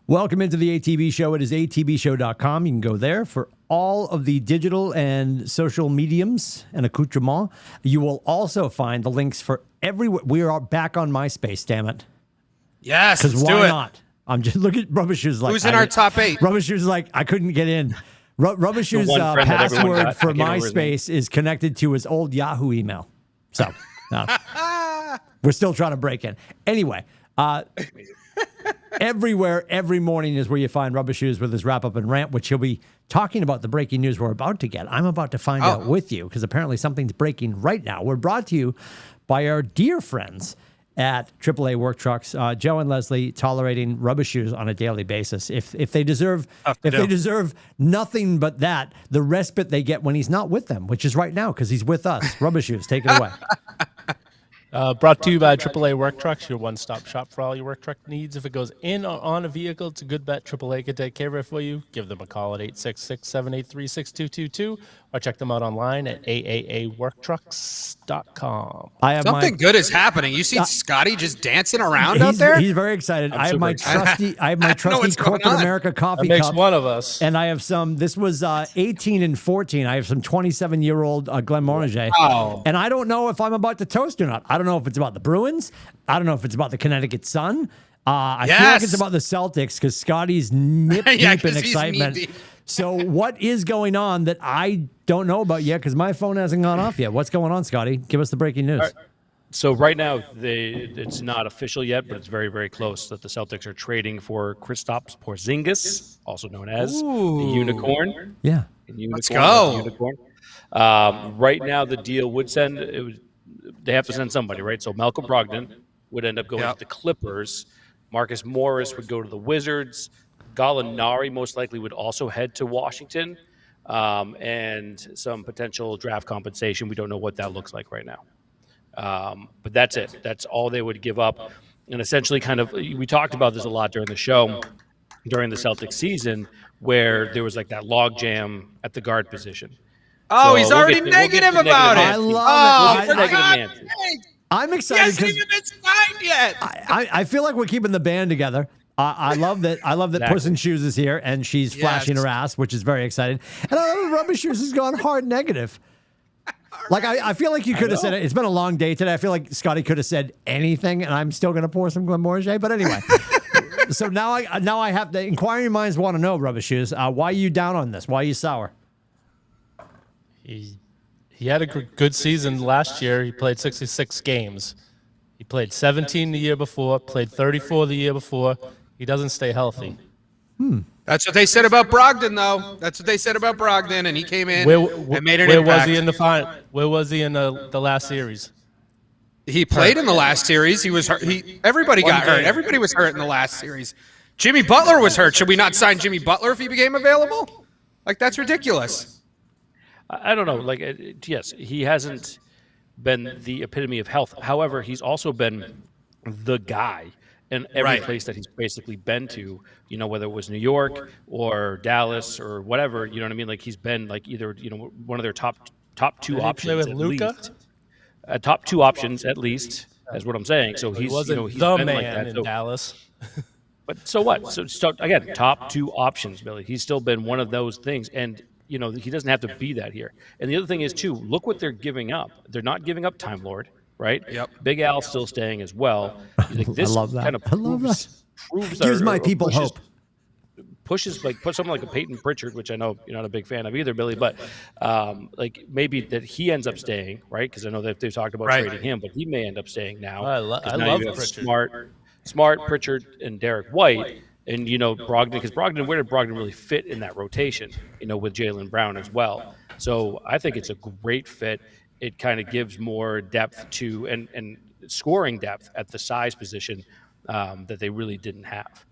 Welcome into the ATB show. It is atbshow.com. You can go there for all of the digital and social mediums and accoutrement. You will also find the links for everywhere. We are back on MySpace, damn it. Yes, because why not? I'm just look at Rubber Shoes. Like, who's in our top 8? Rubber Shoes like I couldn't get in. Rubber Shoes' password for MySpace is connected to his old Yahoo email. So we're still trying to break in. Anyway, everywhere, every morning is where you find Rubber Shoes with his wrap up and rant, which he'll be talking about the breaking news we're about to get. I'm about to find out with you because apparently something's breaking right now. We're brought to you by our dear friends at AAA Work Trucks, Joe and Leslie, tolerating Rubber Shoes on a daily basis. If they deserve nothing but that, the respite they get when he's not with them, which is right now because he's with us. Rubber Shoes, take it away. Brought to you by AAA Work Trucks, your one-stop shop for all your work truck needs. If it goes in or on a vehicle, it's a good bet. AAA can take care of it for you. Give them a call at 866-783-6222 or check them out online at aaaworktrucks.com. Something good is happening. You see Scotty just dancing around out there? He's very excited. I have my trusty corporate America coffee cup. That makes cup, one of us. And I have some, this was 18 and 14. I have some 27-year-old Glenmorangie. Wow. And I don't know if I'm about to toast or not. I don't know if it's about the Bruins. I don't know if it's about the Connecticut Sun. I feel like it's about the Celtics because Scotty's nip deep in excitement. So what is going on that I don't know about yet because my phone hasn't gone off yet? What's going on, Scotty? Give us the breaking news. Right. So right now, it's not official yet, but it's very, very close that the Celtics are trading for Kristaps Porzingis, also known as the Unicorn. Yeah. Let's go. Unicorn. Right now, the deal would they have to send somebody, right? So Malcolm Brogdon would end up going to the Clippers. Marcus Morris would go to the Wizards. Gallinari most likely would also head to Washington, and some potential draft compensation. We don't know what that looks like right now. But that's it. That's all they would give up. And essentially we talked about this a lot during the show, during the Celtics season, where there was like that log jam at the guard position. Oh, so he's already negative about it. I love it. God's I'm excited because he hasn't even been signed yet. I feel like we're keeping the band together. I love that. I love that Puss in Shoes is here and she's flashing her ass, which is very exciting. And I love that Rubber Shoes has gone hard negative. Like I feel like you could have said it. It's been a long day today. I feel like Scotty could have said anything, and I'm still going to pour some Glenmorangie. But anyway, so now I have the inquiring minds want to know, Rubber Shoes. Why are you down on this? Why are you sour? He had a good season last year. He played 66 games. He played 17 the year before, played 34 the year before. He doesn't stay healthy. That's what they said about Brogdon, though. That's what they said about Brogdon, and he came in and made an impact. Where was he in the final? Where was he in the last series? He played in the last series. He was hurt. Everybody got hurt. Everybody was hurt in the last series. Jimmy Butler was hurt. Should we not sign Jimmy Butler if he became available? Like, that's ridiculous. I don't know. Yes, he hasn't been the epitome of health. However, he's also been the guy in every place that he's basically been to, whether it was New York or Dallas or whatever, you know what I mean? Like he's been like either, one of their top two options at least. Top two options at least, is what I'm saying. So he's, he's the been man like that. in Dallas. But so what? So again, top two options, Billy. He's still been one of those things. And he doesn't have to be that here. And the other thing is, too, look what they're giving up. They're not giving up Time Lord, right? Yep. Big Al's still staying as well. This I love that. Kind of proves gives my people hope. Put someone like a Peyton Pritchard, which I know you're not a big fan of either, Billy, but maybe that he ends up staying, right? Because I know that they've talked about trading him, but he may end up staying now. I love Pritchard. Smart, Pritchard, and Derek White. And, Brogdon, because where did Brogdon really fit in that rotation, with Jaylen Brown as well? So I think it's a great fit. It kind of gives more depth to and scoring depth at the size position that they really didn't have.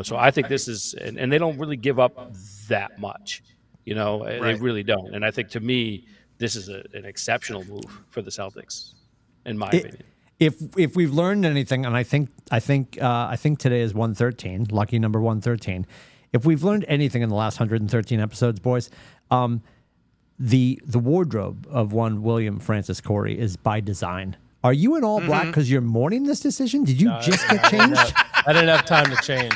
So I think this is, and they don't really give up that much, they really don't. And I think to me, this is an exceptional move for the Celtics, in my opinion. If we've learned anything, and I think today is 113, lucky number 113. If we've learned anything in the last 113 episodes, boys, the wardrobe of one William Francis Corey is by design. Are you in all black because you're mourning this decision? Did you just get changed? I didn't have time to change.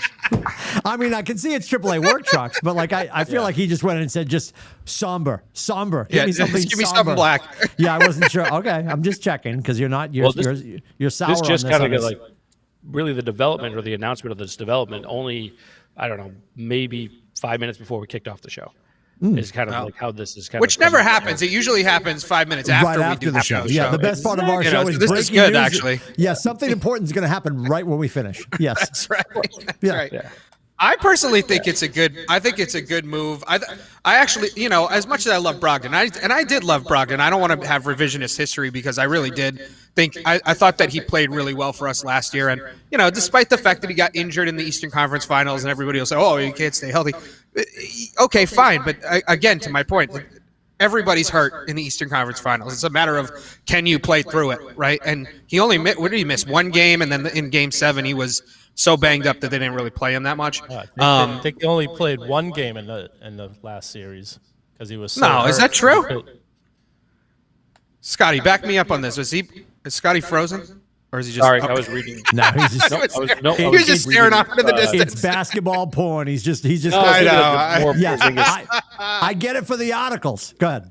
I mean, I can see it's AAA work trucks, but like I feel like he just went in and said just somber. Give me something. Just give me somber. something black. Yeah, I wasn't sure. Okay, I'm just checking because you're sour. This just kind of got like really the development or the announcement of this development only, I don't know, maybe 5 minutes before we kicked off the show. Is kind of like how this is kind Which of never happens. It usually happens 5 minutes after right we after do the show. Yeah, the best part of our show is this breaking is good, news. actually. Yeah, something important is going to happen right when we finish. Yes, That's right. That's Yeah. right. Yeah. I personally think it's a good move. I actually, as much as I love Brogdon, I did love Brogdon. I don't want to have revisionist history because I really did think I thought that he played really well for us last year. And despite the fact that he got injured in the Eastern Conference Finals, and everybody will say, "Oh, he can't stay healthy." Okay, fine, but again, to my point, everybody's hurt in the Eastern Conference Finals. It's a matter of can you play through it, right? And he only what did he miss? One game, and then in Game 7 he was so banged up that they didn't really play him that much. I think he only played one game in the last series because he was so No, is hurt. that true? Scotty, back me up on this. Is Scotty frozen? Or is he just Sorry, I was reading. no, he's just he was just staring off into the distance. it's basketball porn. He's just. I know. Yeah, I get it for the articles. Go ahead.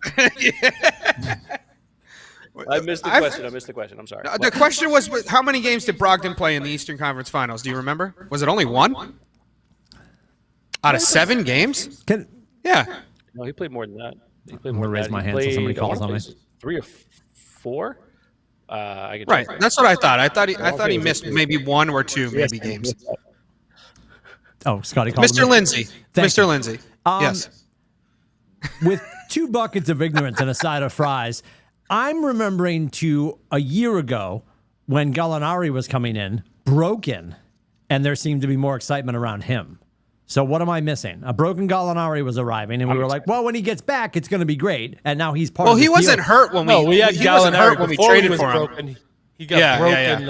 I missed the question. I'm sorry. The question was, how many games did Brogdon play in the Eastern Conference Finals? Do you remember? Was it only one? Out of 7 games? Yeah. No, he played more than that. He played I'm more gonna raise than my that. hand so somebody calls on me. 3 or 4. Right. That's what I thought. I thought he missed maybe 1 or 2 maybe games. Oh, Scotty called Mr. me. Lindsay. Thank Mr. you. Lindsay. Yes. With 2 buckets of ignorance and a side of fries, I'm remembering to a year ago when Gallinari was coming in, broken, and there seemed to be more excitement around him. So what am I missing? A broken Gallinari was arriving, and we were like, well, when he gets back, it's going to be great. And now he's part of the he deal. wasn't hurt when No, we had he wasn't hurt Gallinari when we before he traded was for him. broken. He got broken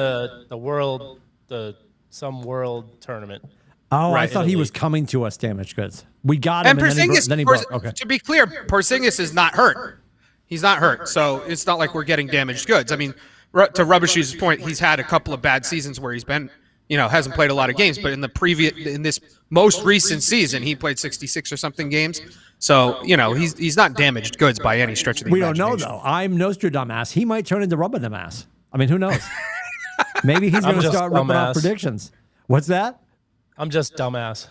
Yeah. some world tournament. Oh, I Right. thought he was coming to us, damaged goods. We got him, And and Porzingis, then he broke. Okay. to be clear, Porzingis is not hurt. He's not hurt, so it's not like we're getting damaged goods. I mean, to Rubbishy's point, he's had a couple of bad seasons where he's been, hasn't played a lot of games. But in this most recent season, he played 66 or something games. So he's not damaged goods by any stretch of the We don't know, imagination. though. I'm Nostradamus. He might turn into Rubbadamas. I mean, who knows? Maybe he's going to just start ripping off dumbass. predictions. What's that? I'm just dumbass.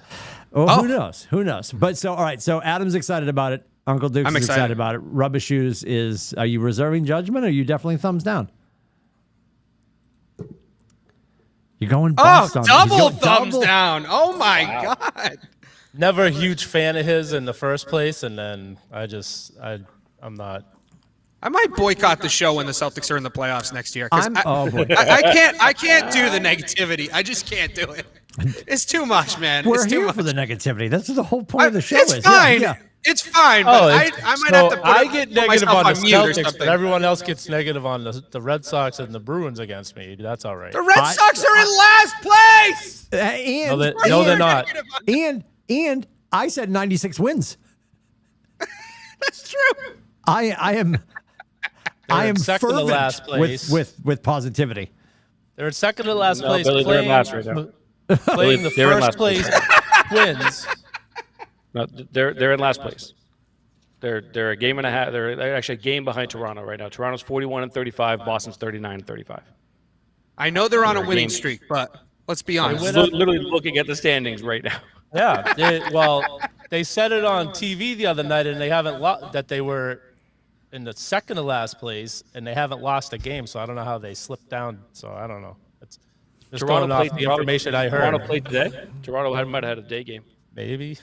Oh, who knows? Who knows? But so, all right. So Adam's excited about it. Uncle Duke's I'm is excited. about it. Rubbish Shoes is, are you reserving judgment or are you definitely thumbs down? You're going bust on double he's going thumbs double- down. Oh, my God. Never a huge fan of his in the first place, and then I'm not. I might boycott the show when the Celtics are in the playoffs next year. 'Cause oh, boy. I can't do the negativity. I just can't do it. It's too much, man. We're it's too here much. for the negativity. That's the whole point of the show. It's is. fine. Yeah. It's fine, but I might have to put get put negative myself on the mute or Celtics, something. but everyone else gets negative on the Red Sox and the Bruins against me. That's all right. The Red Sox are in last place. And, No, they're not. And I said 96 wins. That's true. I am second to fervent last place. with positivity. They're in second to last place. Billy, they're in playing, last right now. playing the They're in first last place wins. No, they're in last place. They're a game and a half. They're actually a game behind Toronto right now. Toronto's 41-35. Boston's 39-35. I know they're on a They're winning game. streak, but let's be honest. Literally looking at the standings right now. Yeah. They said it on TV the other night, and they haven't that they were in the second to last place, and they haven't lost a game. So I don't know how they slipped down. So I don't know. It's just going off the information I heard. Toronto played today. Toronto might have had a day game. Maybe.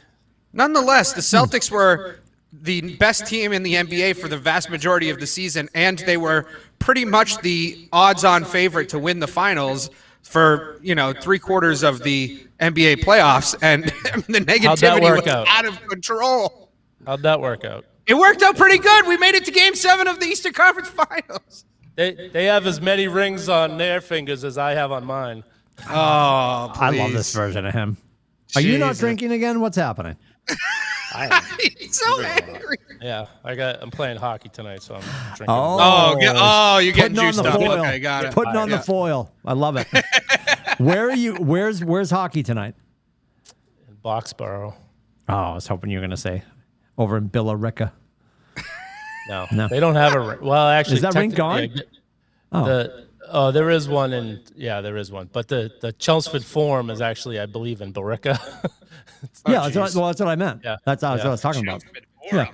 Nonetheless, the Celtics were the best team in the NBA for the vast majority of the season, and they were pretty much the odds-on favorite to win the finals for 3/4 of the NBA playoffs, and the negativity was out of control. How'd that work out? It worked out pretty good. We made it to Game 7 of the Eastern Conference Finals. They have as many rings on their fingers as I have on mine. Oh, I love this version of him. Are you not drinking again? What's happening? He's so angry. Yeah, I'm playing hockey tonight, so I'm drinking. You're getting Putting on juiced the up. foil. Okay, got it. Putting on the foil. I love it. Where are you? Where's hockey tonight? Boxborough. Oh, I was hoping you were going to say over in Billerica. No, they don't have a. Well, actually, is that rink gone? There is one, there is one. But the Chelmsford Forum is actually, I believe, in Billerica. That's what I meant. Yeah. That's what I was talking about. Yeah.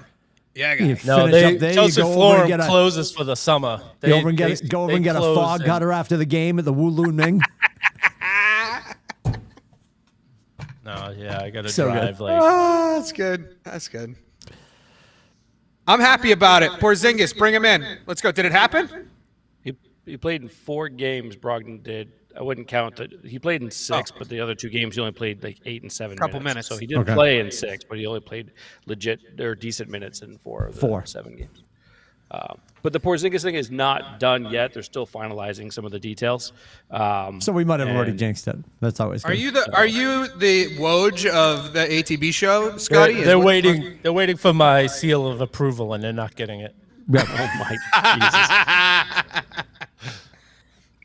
Yeah, I got it. Chelmsford Forum closes for the summer. Go over and get a fog cutter after the game at the Wooloo Ning. No, yeah, I got to So drive good. like. Oh, that's good. That's good. I'm happy about it. PORNziņģis, bring him in. Let's go. Did it happen? He played in 4 games. Brogdon did. I wouldn't count that. He played in 6, but the other 2 games he only played like 8 and 7 Couple minutes. So he didn't play in 6, but he only played legit or decent minutes in 4 of the 7 games. But the PORNziņģis thing is not done yet. They're still finalizing some of the details. So we might have already jinxed it. That's always good. Are you the Woj of the ATB show, Scotty? They're waiting. They're waiting for my seal of approval, and they're not getting it. Yep. Oh my Jesus!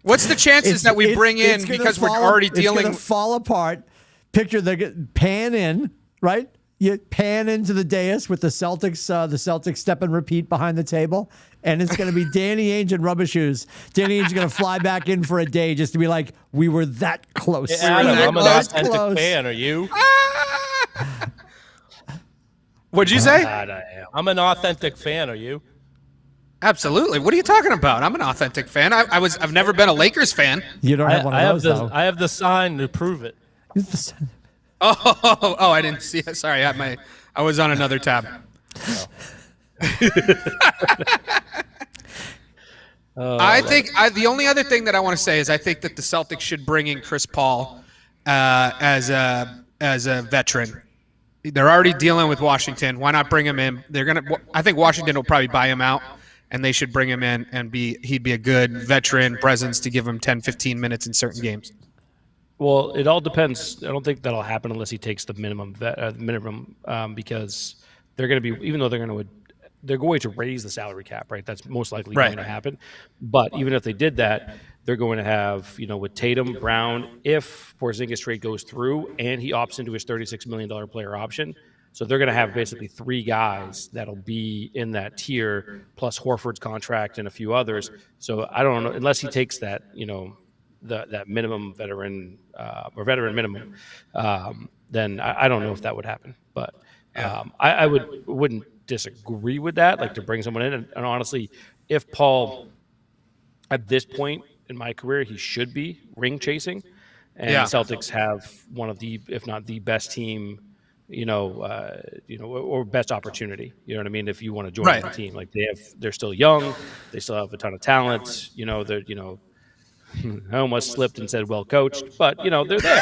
What's the chances that we bring in because we're already dealing? It's going to fall apart. Picture the pan in, right? You pan into the dais with the Celtics step and repeat behind the table, and it's going to be Danny Ainge and Rubber Shoes. Danny Ainge is going to fly back in for a day just to be like, we were that close. Hey, Adam, I'm an authentic fan. Are you? What'd you say? God, I am. I'm an authentic fan. Are you? Absolutely. What are you talking about? I'm an authentic fan. I've never been a Lakers fan. You don't have one of those, though. I have the sign to prove it. Oh, I didn't see it. Sorry, I was on another tab. I think the only other thing that I want to say is I think that the Celtics should bring in Chris Paul as a veteran. They're already dealing with Washington. Why not bring him in? I think Washington will probably buy him out, and they should bring him in and he'd be a good veteran presence to give him 10, 15 minutes in certain games. Well, it all depends. I don't think that'll happen unless he takes the minimum because they're going to be, even though they're going to raise the salary cap, right? That's most likely going to happen. But even if they did that, they're going to have, with Tatum, Brown, if PORNziņģis trade goes through and he opts into his $36 million player option. So they're going to have basically 3 guys that'll be in that tier, plus Horford's contract and a few others. So I don't know, unless he takes that, that minimum veteran or veteran minimum, then I don't know if that would happen. But I wouldn't disagree with that, like to bring someone in. And honestly, if Paul, at this point in my career, he should be ring chasing, and the Celtics have one of the, if not the best team, or best opportunity. You know what I mean? If you want to join the team, like they're still young, they still have a ton of talent. I almost slipped and said well coached, but they're there.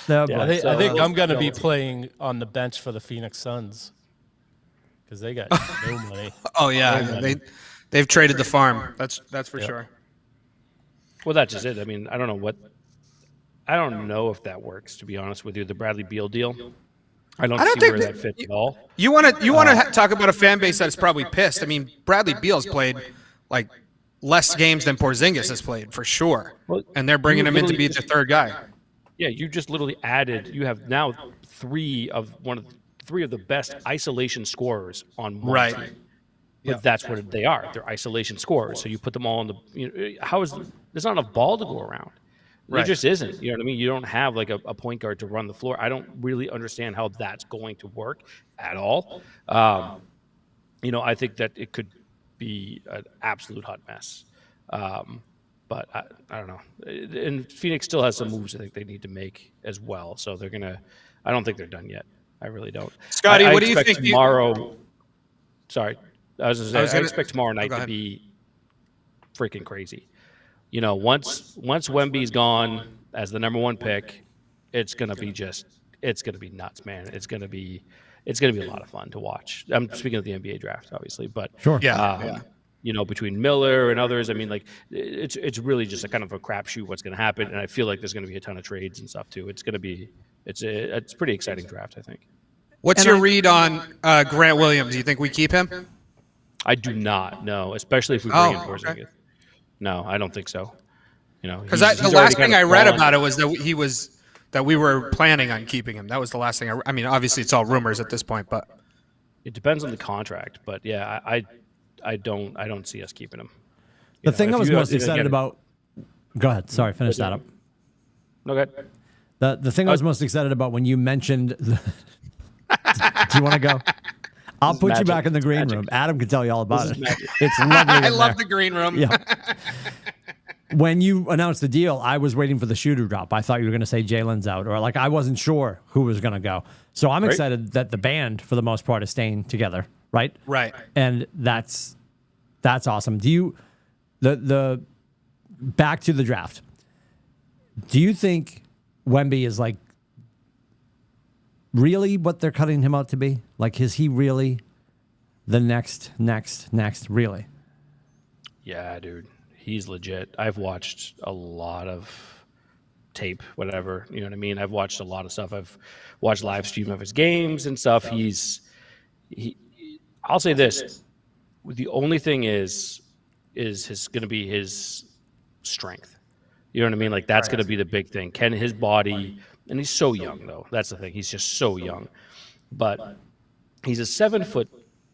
I think I'm going to be playing on the bench for the Phoenix Suns because they got no money. Oh yeah, they've traded the farm. That's for sure. Well, that's just it. I mean, I don't know if that works, to be honest with you. The Bradley Beal deal, I don't see where that fits at all. You want to talk about a fan base that's probably pissed. I mean, Bradley Beal's played like less games than PORNziņģis has played for sure, and they're bringing him in to be the 3rd guy. Yeah, you just literally added. You have now 3 of the best isolation scorers on one team. But that's what they are. They're isolation scorers. So you put them all in the. There's not enough ball to go around. There just isn't. You know what I mean? You don't have like a point guard to run the floor. I don't really understand how that's going to work at all. I think that it could be an absolute hot mess. But I don't know. And Phoenix still has some moves I think they need to make as well. So they're gonna. I don't think they're done yet. I really don't. Scotty, what do you think? Tomorrow. Sorry, I expect tomorrow night to be freaking crazy. Once Wemby's gone as the number 1 pick, it's gonna be nuts, man. It's gonna be a lot of fun to watch. I'm speaking of the NBA draft, obviously, but sure, between Miller and others, I mean, like it's really just a kind of a crapshoot what's going to happen, and I feel like there's going to be a ton of trades and stuff too. It's a pretty exciting draft, I think. What's your read on Grant Williams? Do you think we keep him? I do not. No, especially if we bring in PORNziņģis. No, I don't think so. You know, Because the last thing I read about it was that we were planning on keeping him. That was the last thing. I mean, obviously it's all rumors at this point, but it depends on the contract. But yeah, I don't see us keeping him. The thing I was most excited about. Go ahead. Sorry, finish that up. No, go ahead. The thing I was most excited about when you mentioned. Do you want to go? I'll put you back in the green room. Adam can tell you all about it. It's lovely. I love the green room. Yeah. When you announced the deal, I was waiting for the shoe to drop. I thought you were going to say Jalen's out, or like I wasn't sure who was going to go. So I'm excited that the band, for the most part, is staying together, right? Right. And that's awesome. Do you the back to the draft? Do you think Wemby is like really what they're cutting him out to be? Like, is he really the next really? Yeah, dude. He's legit. I've watched a lot of tape, whatever. You know what I mean? I've watched a lot of stuff. I've watched live stream of his games and stuff. I'll say this. The only thing is going to be his strength. You know what I mean? Like, that's going to be the big thing. Can his body, and he's so young, though. That's the thing. He's just so young. But he's a 7'2",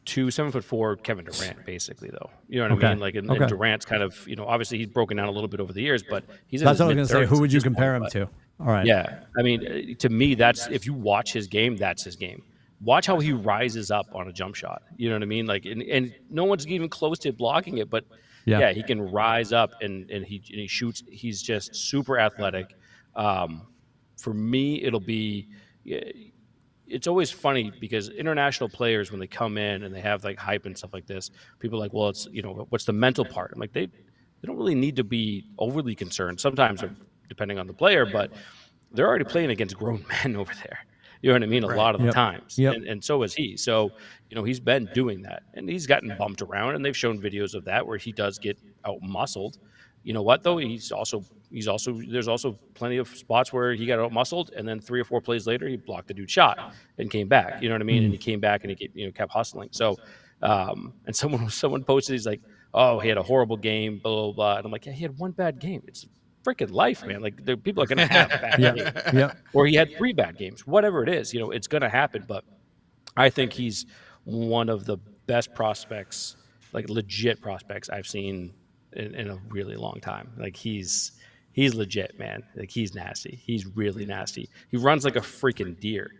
7'4" Kevin Durant, basically, though. You know what I mean? Like, and Durant's kind of, you know, obviously he's broken down a little bit over the years, but he's in That's his what I was going to say. Who would you compare him to? All right. Yeah. I mean, to me, if you watch his game, that's his game. Watch how he rises up on a jump shot. You know what I mean? Like, and no one's even close to blocking it, but yeah, he can rise up and he shoots. He's just super athletic. For me, it'll be. It's always funny because international players, when they come in and they have like hype and stuff like this, people are like, well, it's, you know, what's the mental part? I'm like, they don't really need to be overly concerned. Sometimes, depending on the player, but they're already playing against grown men over there. You know what I mean? A lot of the times. And so is he. So, you know, he's been doing that. And he's gotten bumped around, and they've shown videos of that where he does get out-muscled. You know what, though? There's also plenty of spots where he got out-muscled, and then 3 or 4 plays later, he blocked the dude's shot and came back. You know what I mean? And he came back and he kept hustling. So, and someone posted, he's like, oh, he had a horrible game, blah, blah, blah. And I'm like, yeah, he had one bad game. It's freaking life, man. Like, people are going to have bad games. Yeah. Or he had 3 bad games. Whatever it is, you know, it's going to happen. But I think he's one of the best prospects, like legit prospects I've seen in a really long time. Like, he's legit, man. Like, he's nasty. He's really nasty. He runs like a freaking deer.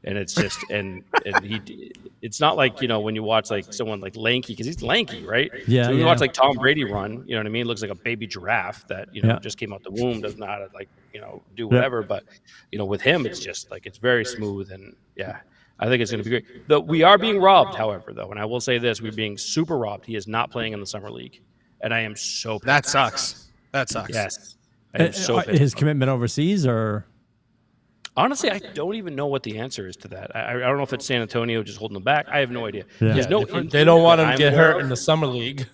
And it's just, it's not like, you know, when you watch like someone like lanky, because he's lanky, right? Yeah. So when you watch like Tom Brady run, you know what I mean? Looks like a baby giraffe that, you know, just came out the womb, doesn't know how to, like, you know, do whatever. But, you know, with him, it's just like, it's very smooth. And yeah, I think it's going to be great. We are being robbed, however, though. And I will say this, we're being super robbed. He is not playing in the summer league. And I am so pissed. That sucks. That sucks. Yes. I am so pissed. His commitment overseas, or? Honestly, I don't even know what the answer is to that. I don't know if it's San Antonio just holding them back. I have no idea. Yeah. They don't want him to get hurt in the summer league.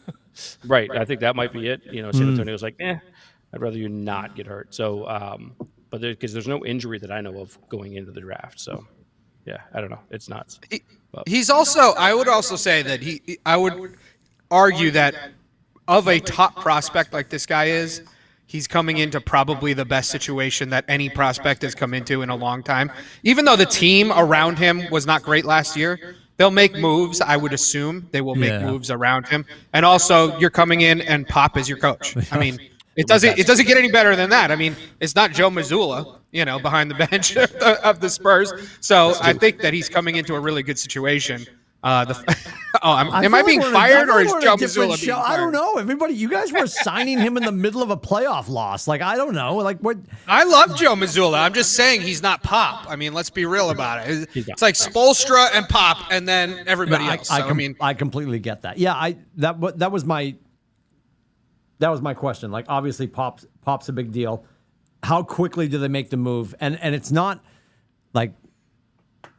Right. I think that might be it. You know, San Antonio's like, I'd rather you not get hurt. So, but because there's no injury that I know of going into the draft. So, yeah, I don't know. It's nuts. He's also, I would also say that I would argue that of a top prospect like this guy is, he's coming into probably the best situation that any prospect has come into in a long time. Even though the team around him was not great last year, they'll make moves. I would assume they will make moves around him. And also, you're coming in and Pop is your coach. I mean, it doesn't get any better than that. I mean, it's not Joe Mazzulla, you know, behind the bench of the Spurs. So I think that he's coming into a really good situation. Am I being fired, or is Joe Mazzulla being fired? I don't know. Everybody, you guys were signing him in the middle of a playoff loss. Like, I don't know. Like, what? I love Joe Mazzulla. I'm just saying he's not Pop. I mean, let's be real about it. It's like Spoelstra and Pop, and then everybody else. So, I completely get that. Yeah, that was my question. Like, obviously, Pop's a big deal. How quickly do they make the move? And it's not like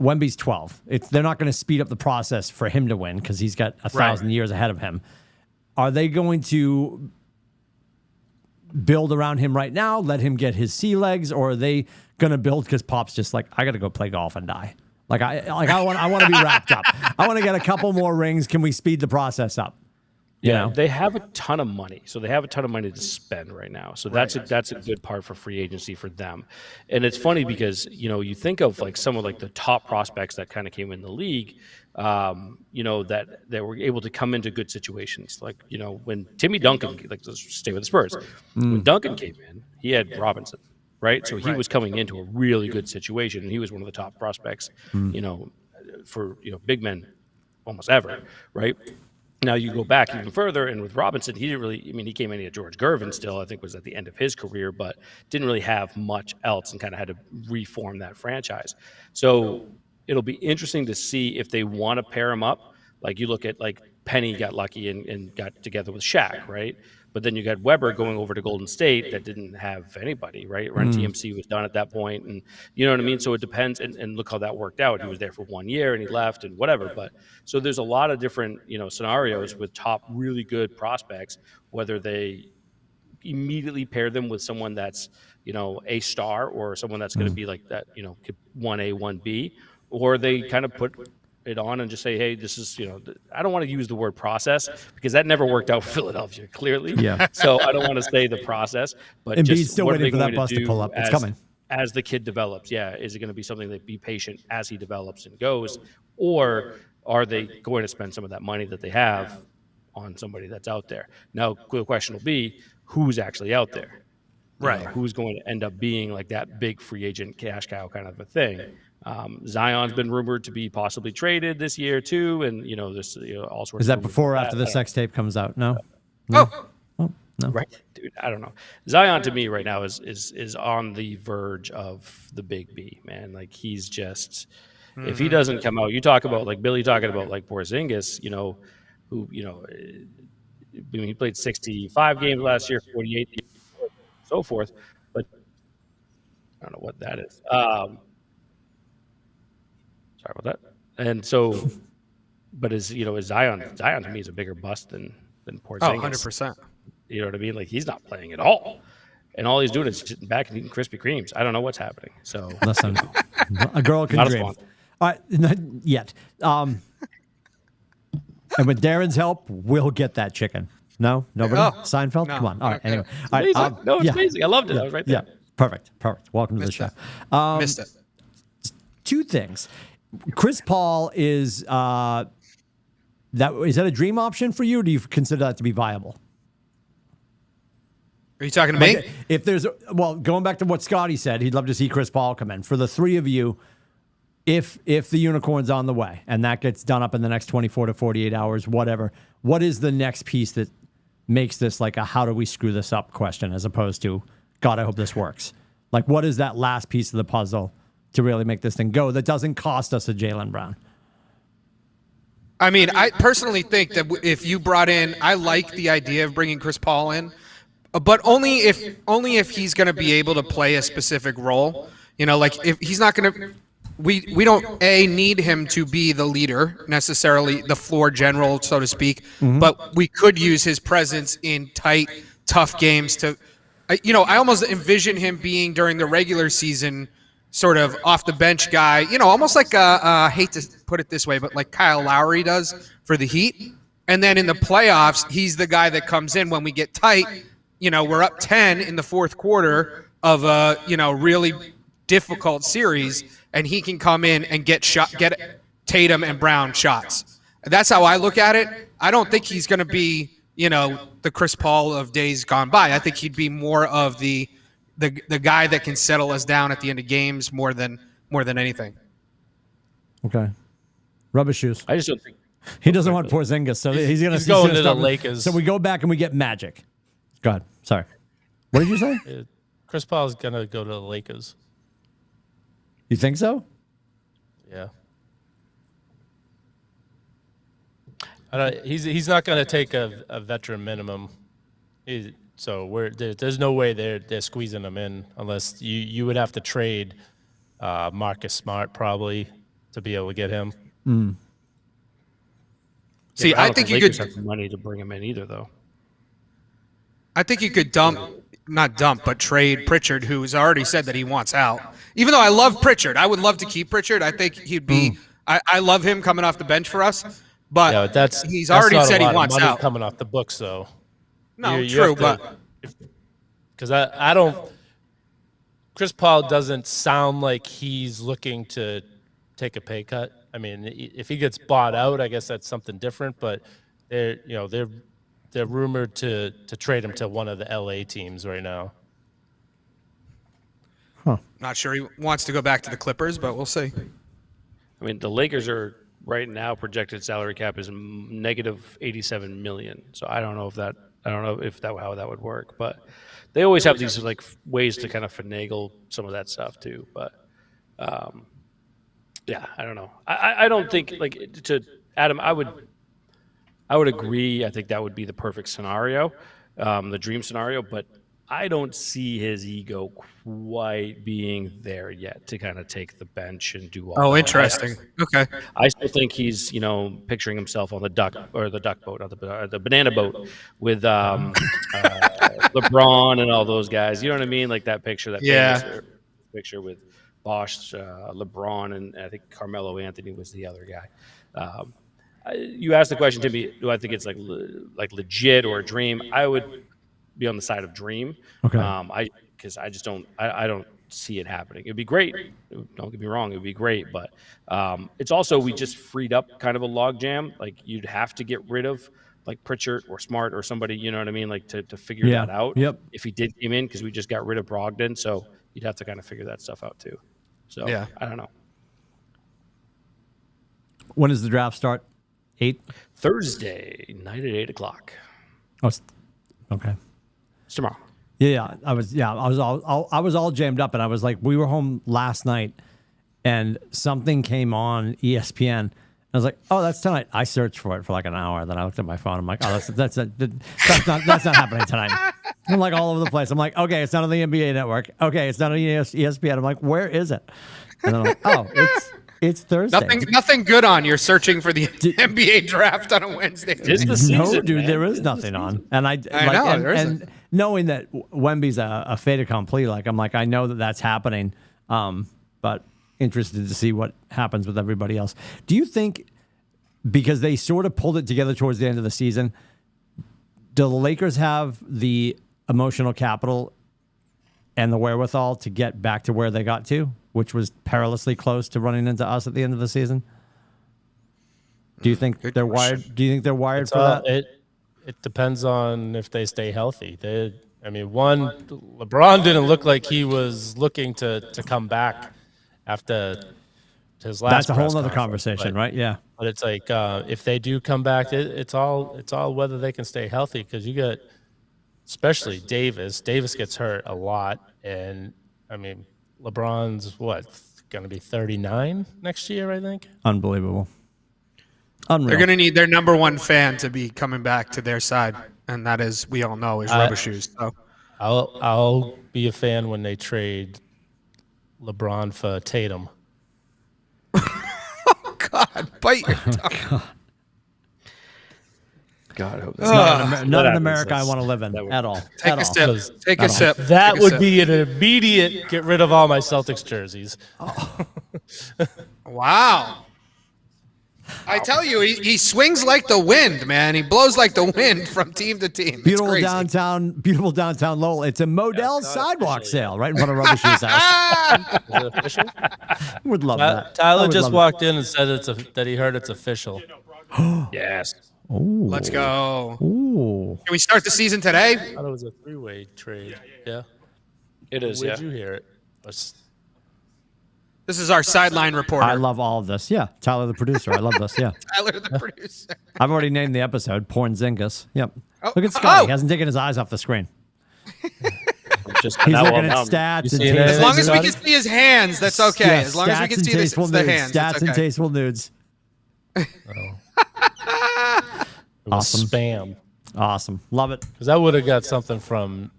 Wemby's 12. They're not going to speed up the process for him to win because he's got 1,000 years ahead of him. Are they going to build around him right now, let him get his sea legs, or are they going to build because Pop's just like, I got to go play golf and die? I want to be wrapped up. I want to get a couple more rings. Can we speed the process up? Yeah, they have a ton of money, so they have a ton of money to spend right now. So that's a good part for free agency for them. And it's funny because you think of like some of like the top prospects that kind of came in the league, that were able to come into good situations. Like when Timmy Duncan, like let's stay with the Spurs, when Duncan came in, he had Robinson, right? So he was coming into a really good situation, and he was one of the top prospects, for big men almost ever, right? Now you go back even further, and with Robinson, he didn't really. I mean, he came in at George Gervin still. I think was at the end of his career, but didn't really have much else, and kind of had to reform that franchise. So it'll be interesting to see if they want to pair him up. Like you look at like Penny got lucky and got together with Shaq, right? But then you got Weber going over to Golden State that didn't have anybody, right? Run TMC was done at that point, and you know what I mean? So it depends, and look how that worked out. He was there for 1 year, and he left, and whatever. But so there's a lot of different, scenarios with top really good prospects, whether they immediately pair them with someone that's, a star or someone that's going to be like that, 1A, 1B, or they kind of put it on and just say, hey, this is, I don't want to use the word process because that never worked out for Philadelphia, clearly. Yeah. So I don't want to say the process, but and just still what are they waiting for that going bus to to do pull up. It's coming. as the kid develops? Yeah. Is it going to be something that be patient as he develops and goes, or are they going to spend some of that money that they have on somebody that's out there? Now, the question will be, who's actually out there? Right. Who's going to end up being like that big free agent cash cow kind of a thing? Zion's been rumored to be possibly traded this year too, and this all sorts. Is that of before or after the sex tape comes out? No. Oh, No. Right, dude. I don't know. Zion to me right now is on the verge of the big B, man. Like he's just, if he doesn't come out, you talk about like Billy talking about like PORNziņģis, who I mean, he played 65 games last year, 48, so forth, but I don't know what that is. Sorry about that. And so, but is Zion to me is a bigger bust than PORNziņģis. 100%. You know what I mean? Like he's not playing at all, and all he's doing is sitting back and eating Krispy Kremes. I don't know what's happening. So Listen, a girl can Not as dream. fun. All right, not yet. And with Darren's help, we'll get that chicken. No, nobody. Oh, Seinfeld. no. Come on. All right. Anyway, all right. amazing. No, it's yeah. amazing. I loved it. I was right there. Yeah. Perfect. Welcome to the show. Missed it. Two things. Chris Paul is that a dream option for you, or do you consider that to be viable? Are you talking to me? Like, if there's going back to what Scotty said, he'd love to see Chris Paul come in. For the three of you, if the unicorn's on the way and that gets done up in the next 24 to 48 hours, whatever, what is the next piece that makes this like a how do we screw this up question as opposed to God, I hope this works? Like, what is that last piece of the puzzle to really make this thing go that doesn't cost us a Jaylen Brown? I mean, I personally think that if you brought in, I like the idea of bringing Chris Paul in, but only if he's going to be able to play a specific role. Like if he's not going to, we don't need him to be the leader necessarily, the floor general, so to speak. Mm-hmm. But we could use his presence in tight, tough games to, I almost envision him being during the regular season sort of off the bench guy, almost like I hate to put it this way, but like Kyle Lowry does for the Heat. And then in the playoffs, he's the guy that comes in when we get tight. We're up 10 in the fourth quarter of a, really difficult series, and he can come in and get Tatum and Brown shots. That's how I look at it. I don't think he's going to be, the Chris Paul of days gone by. I think he'd be more of the guy that can settle us down at the end of games more than anything. Okay. Rubber shoes. I just don't think He doesn't want PORNziņģis, so he's going to go to the Lakers. So we go back and we get Magic. Go ahead. Sorry. What did you say? Chris Paul's gonna go to the Lakers. You think so? Yeah. He's not gonna take a veteran minimum. So there's no way they're squeezing him in unless you would have to trade Marcus Smart probably to be able to get him. Mm. See, I think you could have the money to bring him in either, though. I think you could but trade Pritchard, who's already said that he wants out. Even though I love Pritchard, I would love to keep Pritchard. I think he'd be. I love him coming off the bench for us, But Yeah, but he's that's already not said a he lot of wants money out. coming off the books, though. No, You true, have to- but because I don't. Chris Paul doesn't sound like he's looking to take a pay cut. I mean, if he gets bought out, I guess that's something different. But they're rumored to trade him to one of the LA teams right now. not sure he wants to go back to the Clippers, but we'll see. I mean, the Lakers are right now projected salary cap is negative 87 million. So I don't know how that would work, but they always have these like ways to kind of finagle some of that stuff too. But yeah, I don't know. I don't think like to Adam. I would agree. I think that would be the perfect scenario, the dream scenario. But I don't see his ego quite being there yet to kind of take the bench and do all. Oh, that. interesting. Okay. I still think he's, picturing himself on the duck boat, not the banana boat with LeBron and all those guys. You know what I mean? Like that picture, famous picture with Bosch, LeBron, and I think Carmelo Anthony was the other guy. You asked the question to me, do I think it's like legit or a dream? I would be on the side of dream. Okay. Because I just don't see it happening. It'd be great. Don't get me wrong. It'd be great, but it's also we just freed up kind of a log jam. Like you'd have to get rid of like Pritchard or Smart or somebody. You know what I mean? Like to figure that out. Yep. If he did come in, because we just got rid of Brogdon, so you'd have to kind of figure that stuff out too. So Yeah. I don't know. When does the draft start? 8? Thursday night at 8:00. Oh, okay. It's tomorrow. Yeah, I was all jammed up, and I was like, we were home last night, and something came on ESPN. I was like, oh, that's tonight. I searched for it for like an hour, then I looked at my phone. I'm like, oh, that's not happening tonight. I'm like all over the place. I'm like, okay, it's not on the NBA network. Okay, it's not on ESPN. I'm like, where is it? And then I'm like, oh, it's Thursday. Nothing good on. You're searching for the NBA draft on a Wednesday. It's the No, season, dude, man. there is nothing on. And I know, there isn't. and knowing that Wemby's a fait accompli, like I'm like, I know that that's happening, but interested to see what happens with everybody else. Do you think, because they sort of pulled it together towards the end of the season, do the Lakers have the emotional capital and the wherewithal to get back to where they got to, which was perilously close to running into us at the end of the season? Do you think they're wired? Do you think they're wired for that? It depends on if they stay healthy. LeBron didn't look like he was looking to come back after his last. That's a whole press other conference, conversation, but- right? Yeah. But it's like if they do come back, it's all whether they can stay healthy, because you got especially Davis. Davis gets hurt a lot, and I mean LeBron's going to be 39 next year, I think. Unbelievable. Unreal. They're going to need their number one fan to be coming back to their side, and that is, we all know, is Rubber Shoes. So I'll be a fan when they trade LeBron for Tatum. God, bite your tongue. God, I hope Not in America I want to live in at all. Take a sip. Take a sip. That Take a would sip. be an immediate get rid of all my Celtics jerseys. Wow. I tell you, he swings like the wind, man. He blows like the wind from team to team. It's Beautiful crazy. downtown Lowell. It's a Modell's sidewalk sale right in front of Rubber Shoes house. Is it official? Would love that. I Tyler would just love walked in and said that he heard it's official. Yes. it. Ooh. Let's go. Ooh. Can we start the season today? I thought it was a three-way trade. Yeah. It is, Where'd yeah. you hear it? This is our sideline reporter. I love all of this. Yeah. Tyler, the producer. I love this. Yeah. Tyler, the producer. I've already named the episode PORNziņģis. Yep. Oh, Look at Scotty. oh. He hasn't taken his eyes off the screen. Just He's now, looking at now- stats and see it? tastes. As long as we Scotty? can see his hands, that's okay. Yeah, As long as we stats can and see tasteful the nudes. hands, Stats it's and okay. tasteful nudes. It was Awesome. spam. Awesome. Love it. Because I would have got something from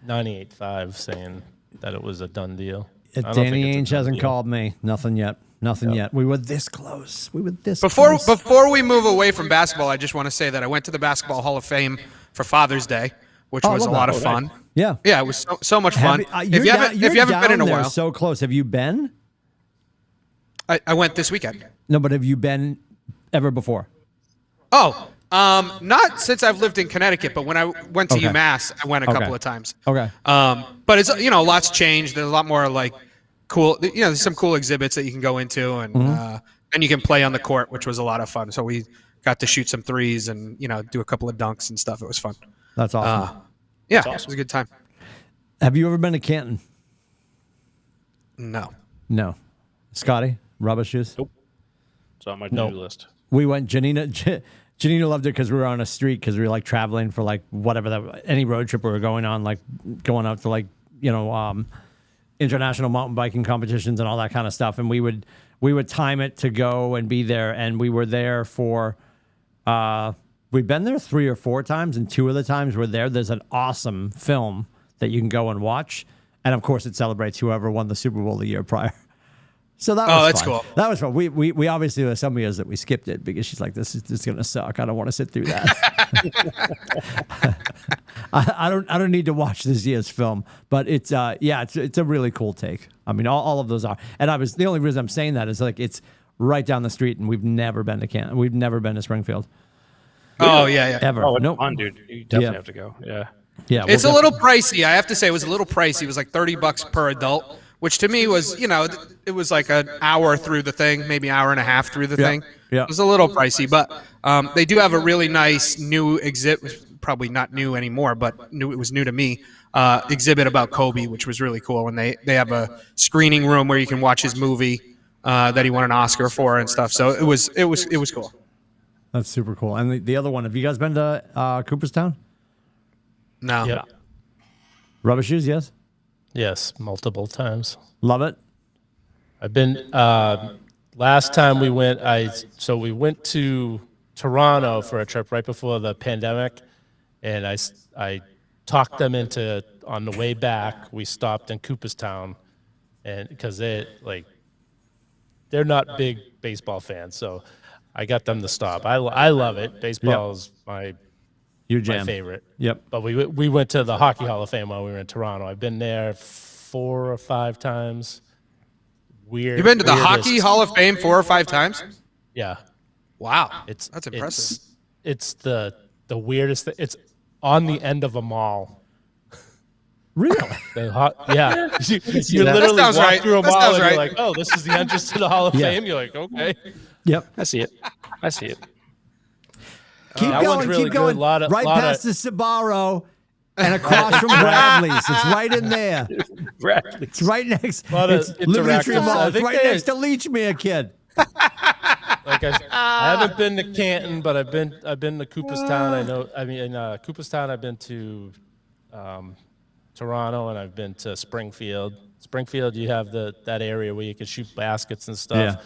98.5 saying that it was a done deal. I don't Danny think it's a Ainge done hasn't deal. called me. Nothing yet. Nothing yet. We were this close. Before close. before we move away from basketball, I just want to say that I went to the Basketball Hall of Fame for Father's Day, which Oh, I was a love lot that. of fun. Yeah. Yeah, it was so much fun. If you haven't been in a while, so close. Have you been? I went this weekend. No, but have you been ever before? Not since I've lived in Connecticut, but when I went to UMass, I went a couple of times. Okay. But it's lots changed. There's a lot more like cool. There's some cool exhibits that you can go into, and you can play on the court, which was a lot of fun. So we got to shoot some threes and do a couple of dunks and stuff. It was fun. That's awesome. Yeah, awesome. It was a good time. Have you ever been to Canton? No. Scotty, rubber shoes? Nope. It's on my to-do list. We went. Janina loved it because we were on a street because we were like traveling for like whatever any road trip we were going on, like going out to like international mountain biking competitions and all that kind of stuff. And we would time it to go and be there. And we were there for. We've been there 3 or 4 times, and 2 of the times we're there. There's an awesome film that you can go and watch, and of course it celebrates whoever won the Super Bowl the year prior. So that was that's fun. cool. That was fun. We obviously there were some years that we skipped it because she's like, this is gonna suck. I don't want to sit through that. I don't need to watch this year's film, but it's a really cool take. I mean, all of those are. And the only reason I'm saying that is like it's right down the street, and we've never been to Canton. We've never been to Springfield. Oh yeah. Ever. Oh, it's nope. fun, dude. You definitely have to go. Yeah. Yeah. It's a little pricey. I have to say, it was a little pricey. It was like $30 per adult, which to me was, it was like an hour through the thing, maybe an hour and a half through the thing. Yeah. It was a little pricey, but they do have a really nice new exhibit. Probably not new anymore, but it was new to me. Exhibit about Kobe, which was really cool. And they have a screening room where you can watch his movie that he won an Oscar for and stuff. So it was cool. That's super cool. And the other one, have you guys been to Cooperstown? No. Yeah. Rubber shoes, yes. Yes, multiple times. Love it. I've been. Last time we went, we went to Toronto for a trip right before the pandemic, and I talked them into on the way back. We stopped in Cooperstown, and because they're not big baseball fans, so I got them to stop. I love it. Baseball is my favorite. Yep. But we went to the Hockey Hall of Fame while we were in Toronto. I've been there 4 or 5 times. Weird. You've been to the Hockey Hall of Fame 4 or 5 times? Yeah. Wow. That's impressive. It's the weirdest thing. It's on the end of a mall. Really? Yeah. You literally walk right. through a That mall sounds and right. you're like, oh, this is the entrance to the Hall of Yeah. Fame. You're like, okay. Yep. I see it. Keep That one's going. really Keep going. good. Right past the Sbarro and across from Bradley's. It's right in there. Bradley. It's right next. Lot of It's Liberty Tree interactive- Mall. I It's think right they- next to Leechmere, kid. Like I haven't been to Canton, but I've been to Cooperstown. Cooperstown. I've been to Toronto, and I've been to Springfield. Springfield, you have that area where you can shoot baskets and stuff. Yeah.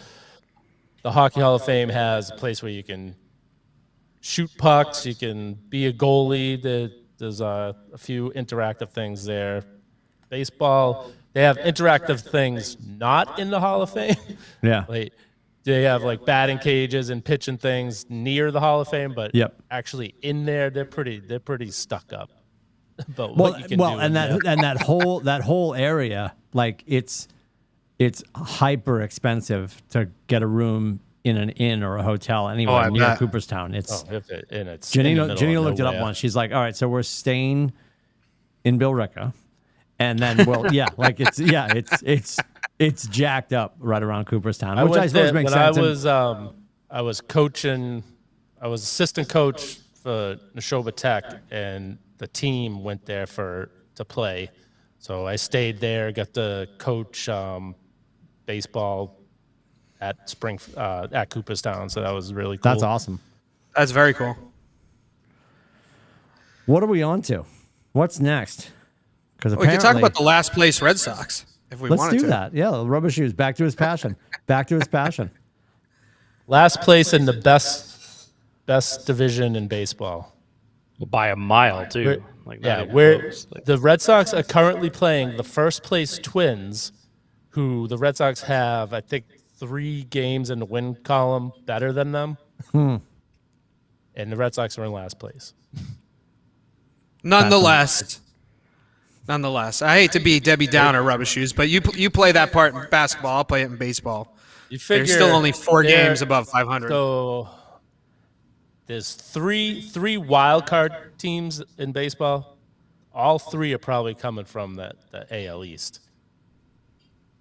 The Hockey Hall of Fame has a place where you can shoot pucks. You can be a goalie. There's a few interactive things there. Baseball, they have interactive things not in the Hall of Fame. Yeah. Like, they have like batting cages and pitching things near the Hall of Fame, but actually in there they're pretty stuck up. But what you can do and that whole area, like it's hyper expensive to get a room in an inn or a hotel anywhere near Cooperstown. Janina looked it up once. She's like, all right, so we're staying in Billerica, and then it's jacked up right around Cooperstown, which I suppose makes sense. I was coaching. I was assistant coach for Neshoba Tech, and the team went there to play. So I stayed there, got to coach baseball at Cooperstown. So that was really cool. That's awesome. That's very cool. What are we on to? What's next? Because we can talk about the last place Red Sox if we wanted to. Let's do that. Yeah, Rubber Shoes. Back to his passion. Last place in the best division in baseball. By a mile, too. The Red Sox are currently playing the first place Twins, who the Red Sox have, I think, 3 games in the win column better than them. And the Red Sox are in last place. Nonetheless, I hate to be Debbie Downer, Rubber Shoes, but you play that part in basketball. I'll play it in baseball. You figure there's still only 4 games above 500. So there's three wild card teams in baseball. All three are probably coming from the AL East.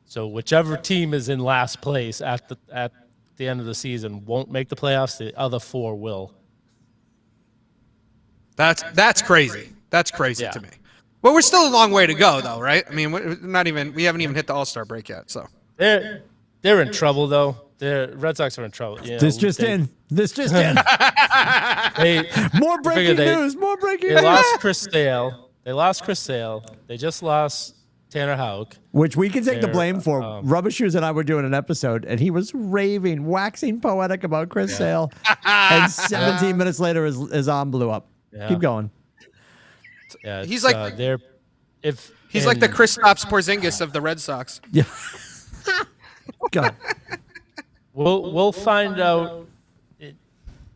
So whichever team is in last place at the end of the season won't make the playoffs. The other four will. That's crazy. That's crazy to me. Well, we're still a long way to go, though, right? I mean, we haven't even hit the All-Star break yet. So they're in trouble, though. The Red Sox are in trouble. You know, This just in. More breaking news. More breaking news. They lost Chris Sale. They just lost Tanner Houck. Which we can take the blame for. Rubber Shoes and I were doing an episode, and he was waxing poetic about Chris Sale. And 17 minutes later, his arm blew up. Yeah. Keep going. Yeah, he's like like the Kristaps Porzingis of the Red Sox. Yeah. God. We'll find out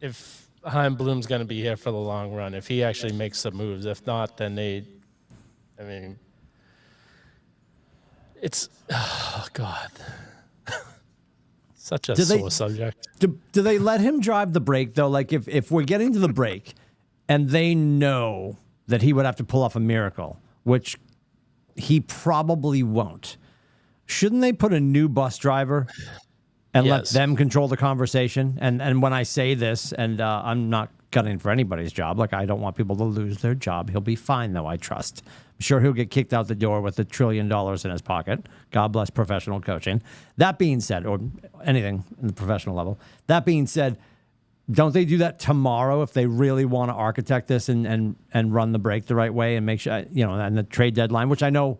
if Chaim Bloom's going to be here for the long run. If he actually makes some moves. If not, then it's God. Such a sore subject. Do they let him drive the break though? Like if we're getting to the break, and they know that he would have to pull off a miracle, which he probably won't. Shouldn't they put a new bus driver and let them control the conversation? And when I say this, and I'm not gunning for anybody's job, like I don't want people to lose their job. He'll be fine, though, I trust. I'm sure he'll get kicked out the door with $1 trillion in his pocket. God bless professional coaching. That being said, or anything in the professional level, that being said, don't they do that tomorrow if they really want to architect this and run the break the right way and make sure, and the trade deadline, which I know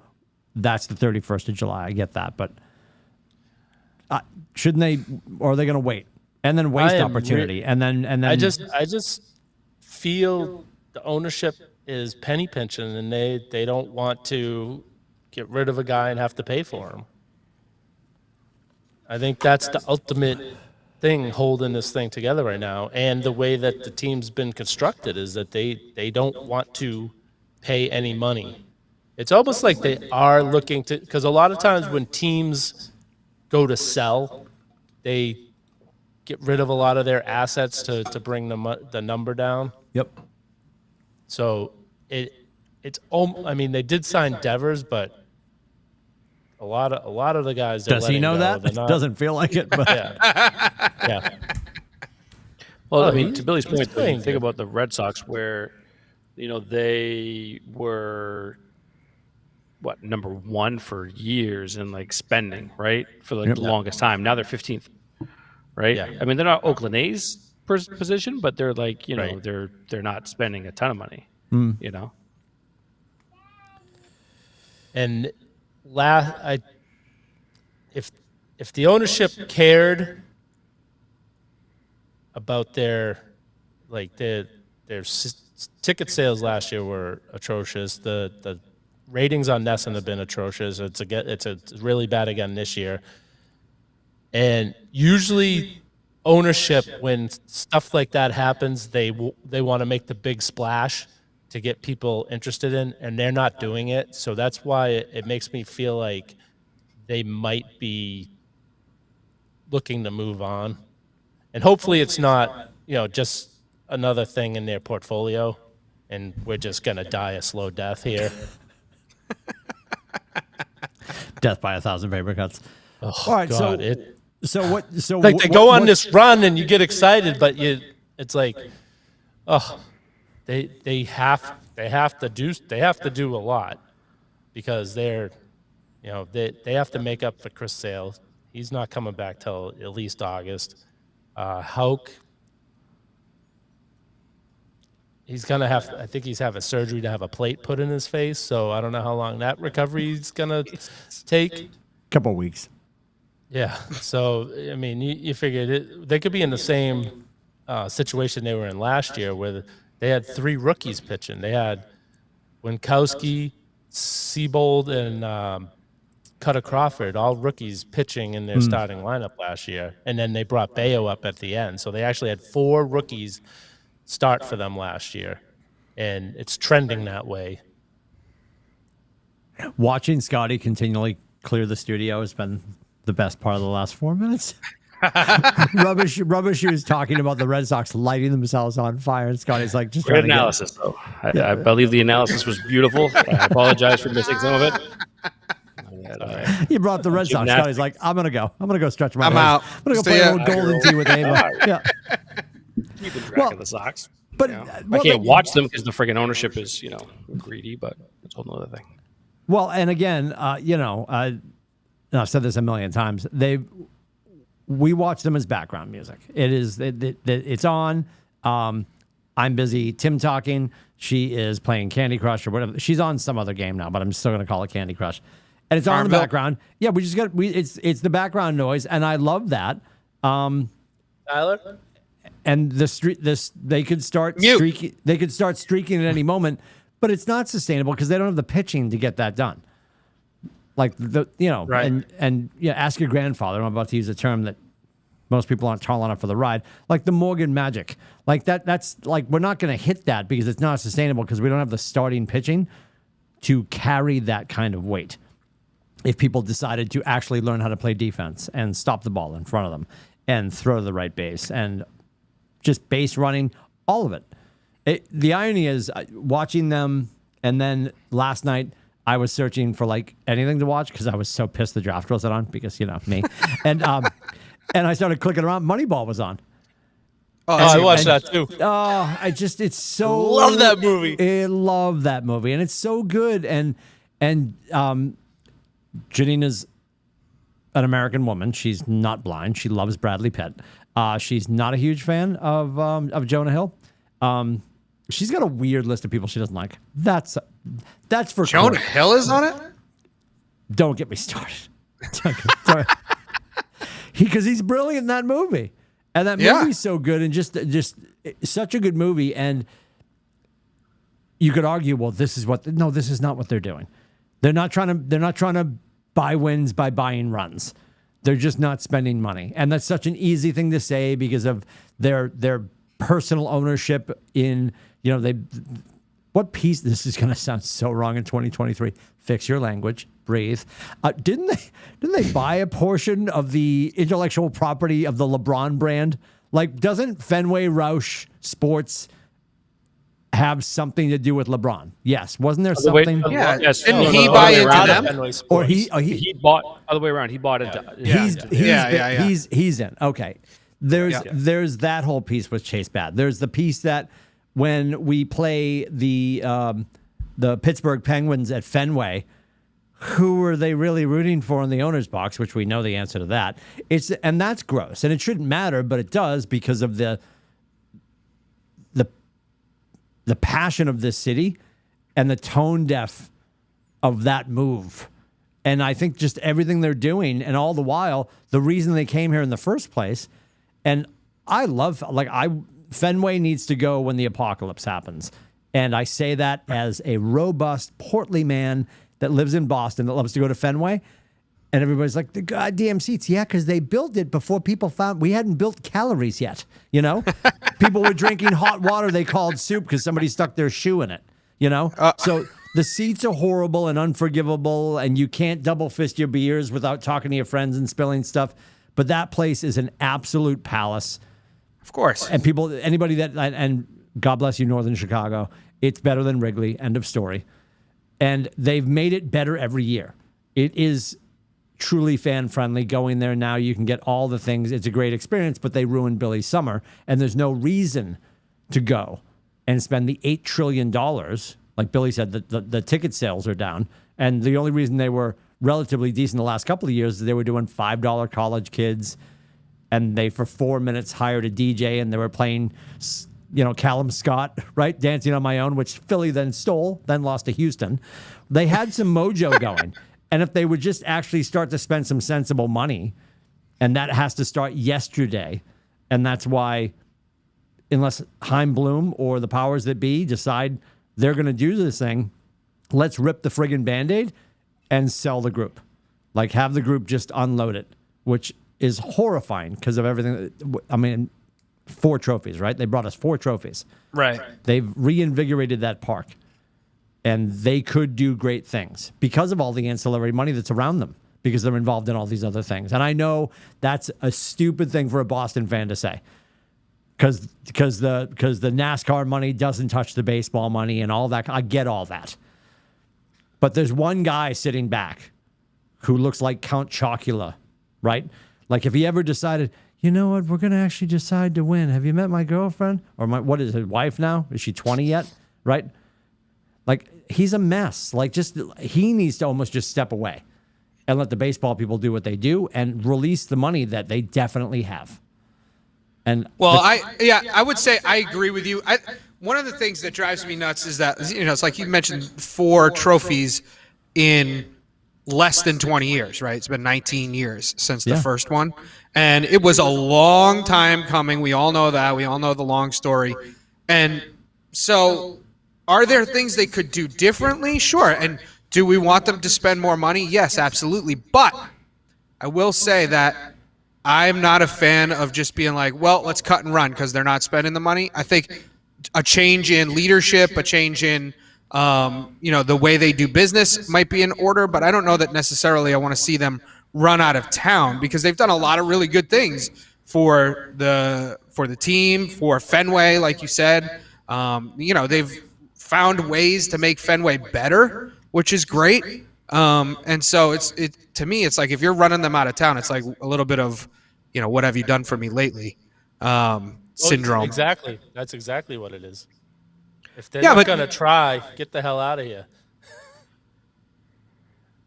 that's the 31st of July. I get that. But shouldn't they, or are they going to wait and then waste opportunity? And then I just feel the ownership is penny pinching and they don't want to get rid of a guy and have to pay for him. I think that's the ultimate thing holding this thing together right now, and the way that the team's been constructed is that they don't want to pay any money. It's almost like they are looking to, because a lot of times when teams go to sell, they get rid of a lot of their assets to bring the number down. Yep. So they did sign Devers, but a lot of the guys. Does he know that? It doesn't feel like it, but yeah. Well, to Billy's point, think about the Red Sox, where they were number one for years in spending, right, for the longest time. Now they're 15th, right? Yeah. I mean, they're not Oakland A's position, but they're they're not spending a ton of money, And if the ownership cared about their ticket sales last year were atrocious. The ratings on NESN have been atrocious. It's really bad again this year. And usually ownership, when stuff like that happens, they want to make the big splash to get people interested in, and they're not doing it. So that's why it makes me feel like they might be looking to move on. And hopefully it's not, just another thing in their portfolio and we're just going to die a slow death here. Death by 1,000 paper cuts. Oh, all right, God, so they go on this run and you get excited, but it's like, they have to do a lot, because they have to make up for Chris Sale. He's not coming back till at least August. Houck, he's gonna have. I think he's having surgery to have a plate put in his face. So I don't know how long that recovery is gonna take. Couple of weeks. Yeah. So I mean, you figured they could be in the same situation they were in last year, where they had 3 rookies pitching. They had Winkowski, Seabold, and Cutter Crawford, all rookies pitching in their starting lineup last year. And then they brought Bayo up at the end. So they actually had 4 rookies start for them last year. And it's trending that way. Watching Scotty continually clear the studio has been the best part of the last 4 minutes. Rubber Shoes talking about the Red Sox lighting themselves on fire, and Scotty's like, just Great analysis, though. I believe the analysis was beautiful. I apologize for missing some of it. You brought up the Red Sox. Scotty's like, I'm gonna go stretch my legs. out. I'm gonna go play a little golden tee with Ava. Yeah. Keeping track of the Sox. But I can't watch them because the friggin' ownership is, greedy, but that's a whole other thing. Well, and again, and I've said this a million times. We watch them as background music. It's on. I'm busy. Tim talking. She is playing Candy Crush or whatever. She's on some other game now, but I'm still going to call it Candy Crush. And it's on in the background. Yeah, we just got it's the background noise, and I love that. Tyler? And they could start streaking. They could start streaking at any moment, but it's not sustainable because they don't have the pitching to get that done. Like right. and ask your grandfather. I'm about to use a term that most people aren't tall enough for the ride. Like the Morgan Magic, like that. That's like we're not going to hit that because it's not sustainable because we don't have the starting pitching to carry that kind of weight. If people decided to actually learn how to play defense and stop the ball in front of them and throw to the right base and just base running, all of it. The irony is watching them, and then last night I was searching for like anything to watch because I was so pissed the draft wasn't on because me, and I started clicking around. Moneyball was on. Oh, I watched that too. Oh, it's so love that movie. I love that movie, and it's so good. And Janina's an American woman. She's not blind. She loves Bradley Pitt. She's not a huge fan of Jonah Hill. She's got a weird list of people she doesn't like. That's for Jonah Hill is on it? Don't get me started. Because he's brilliant in that movie. And that movie's so good and just such a good movie. And you could argue, well, this is not what they're doing. They're not trying to buy wins by buying runs. They're just not spending money. And that's such an easy thing to say because of their personal ownership in, what piece, this is going to sound so wrong in 2023. Fix your language, breathe. Didn't they buy a portion of the intellectual property of the LeBron brand? Like, doesn't Fenway Roush Sports have something to do with LeBron? Yes. Wasn't there something? Yes. Didn't he buy into them? Or he bought other way around. He bought into. He's in. Okay. There's that whole piece with Chase Bad. There's the piece that when we play the Pittsburgh Penguins at Fenway, who are they really rooting for in the owner's box? Which we know the answer to that. And that's gross, and it shouldn't matter, but it does because of the passion of this city and the tone deaf of that move. And I think just everything they're doing, and all the while, the reason they came here in the first place. And I love, Fenway needs to go when the apocalypse happens. And I say that as a robust, portly man that lives in Boston that loves to go to Fenway. And everybody's like, the goddamn seats. Yeah, because they built it before people found we hadn't built calories yet. People were drinking hot water they called soup because somebody stuck their shoe in it. So the seats are horrible and unforgivable, and you can't double fist your beers without talking to your friends and spilling stuff. But that place is an absolute palace. Of course. And anybody and God bless you, Northern Chicago, it's better than Wrigley, end of story. And they've made it better every year. It is truly fan-friendly. Going there now, you can get all the things. It's a great experience, but they ruined Billy's summer, and there's no reason to go and spend the $8 trillion. Like Billy said, the ticket sales are down, and the only reason they were relatively decent the last couple of years is they were doing $5 college kids, and they for 4 minutes hired a DJ, and they were playing Callum Scott, right? Dancing on My Own, which Philly then stole, then lost to Houston. They had some mojo going. And if they would just actually start to spend some sensible money, and that has to start yesterday, and that's why, unless Heim Bloom or the powers that be decide they're going to do this thing, let's rip the friggin' Band-Aid and sell the group. Like, have the group just unload it, which is horrifying because of everything. I mean, 4 trophies, right? They brought us 4 trophies. Right. They've reinvigorated that park. And they could do great things because of all the ancillary money that's around them. because they're involved in all these other things. And I know that's a stupid thing for a Boston fan to say, because the NASCAR money doesn't touch the baseball money and all that. I get all that. But there's one guy sitting back who looks like Count Chocula, right? Like if he ever decided, you know what, we're going to actually decide to win. Have you met my girlfriend? Or what is his wife now? Is she 20 yet? Right? Like he's a mess. Like he needs to almost just step away and let the baseball people do what they do and release the money that they definitely have. And I would say I agree with you. One of the things that drives me nuts is that, it's like you mentioned 4 trophies in less than 20 years, right? It's been 19 years since the first one. And it was a long time coming. We all know that. We all know the long story. And so are there things they could do differently? Sure. And do we want them to spend more money? Yes, absolutely. But I will say that I'm not a fan of just being like, well, let's cut and run because they're not spending the money. I think a change in leadership, a change in the way they do business might be in order, but I don't know that necessarily I want to see them run out of town because they've done a lot of really good things for the team, for Fenway, like you said. They've found ways to make Fenway better, which is great. And so to me, it's like if you're running them out of town, it's like a little bit of, what have you done for me lately? Syndrome. Exactly. That's exactly what it is. If they're not going to try, get the hell out of here.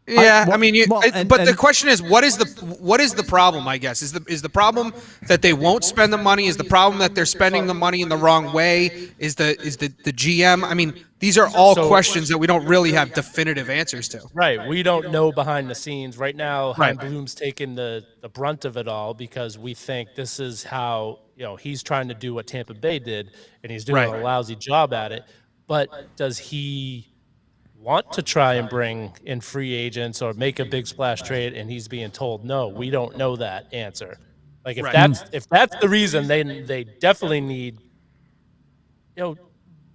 Yeah, but the question is, what is the problem? I guess is the problem that they won't spend the money? Is the problem that they're spending the money in the wrong way? Is the GM? I mean, these are all questions that we don't really have definitive answers to. Right, we don't know behind the scenes right now. Chaim Bloom's taking the brunt of it all because we think this is how he's trying to do what Tampa Bay did, and he's doing a lousy job at it. But does he want to try and bring in free agents or make a big splash trade, and he's being told no? We don't know that answer. Like if that's the reason, they definitely need.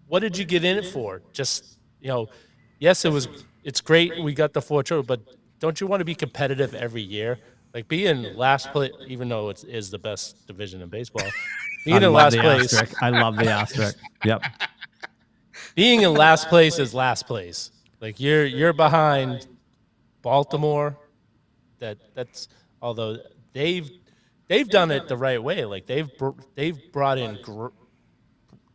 What did you get in it for? Just yes, it's great we got the 4 trophies, but don't you want to be competitive every year? Like being last place, even though it is the best division in baseball, being in last place. I love the asterisk. Yep. Being in last place is last place. Like you're behind Baltimore. That's although they've done it the right way. Like they've brought in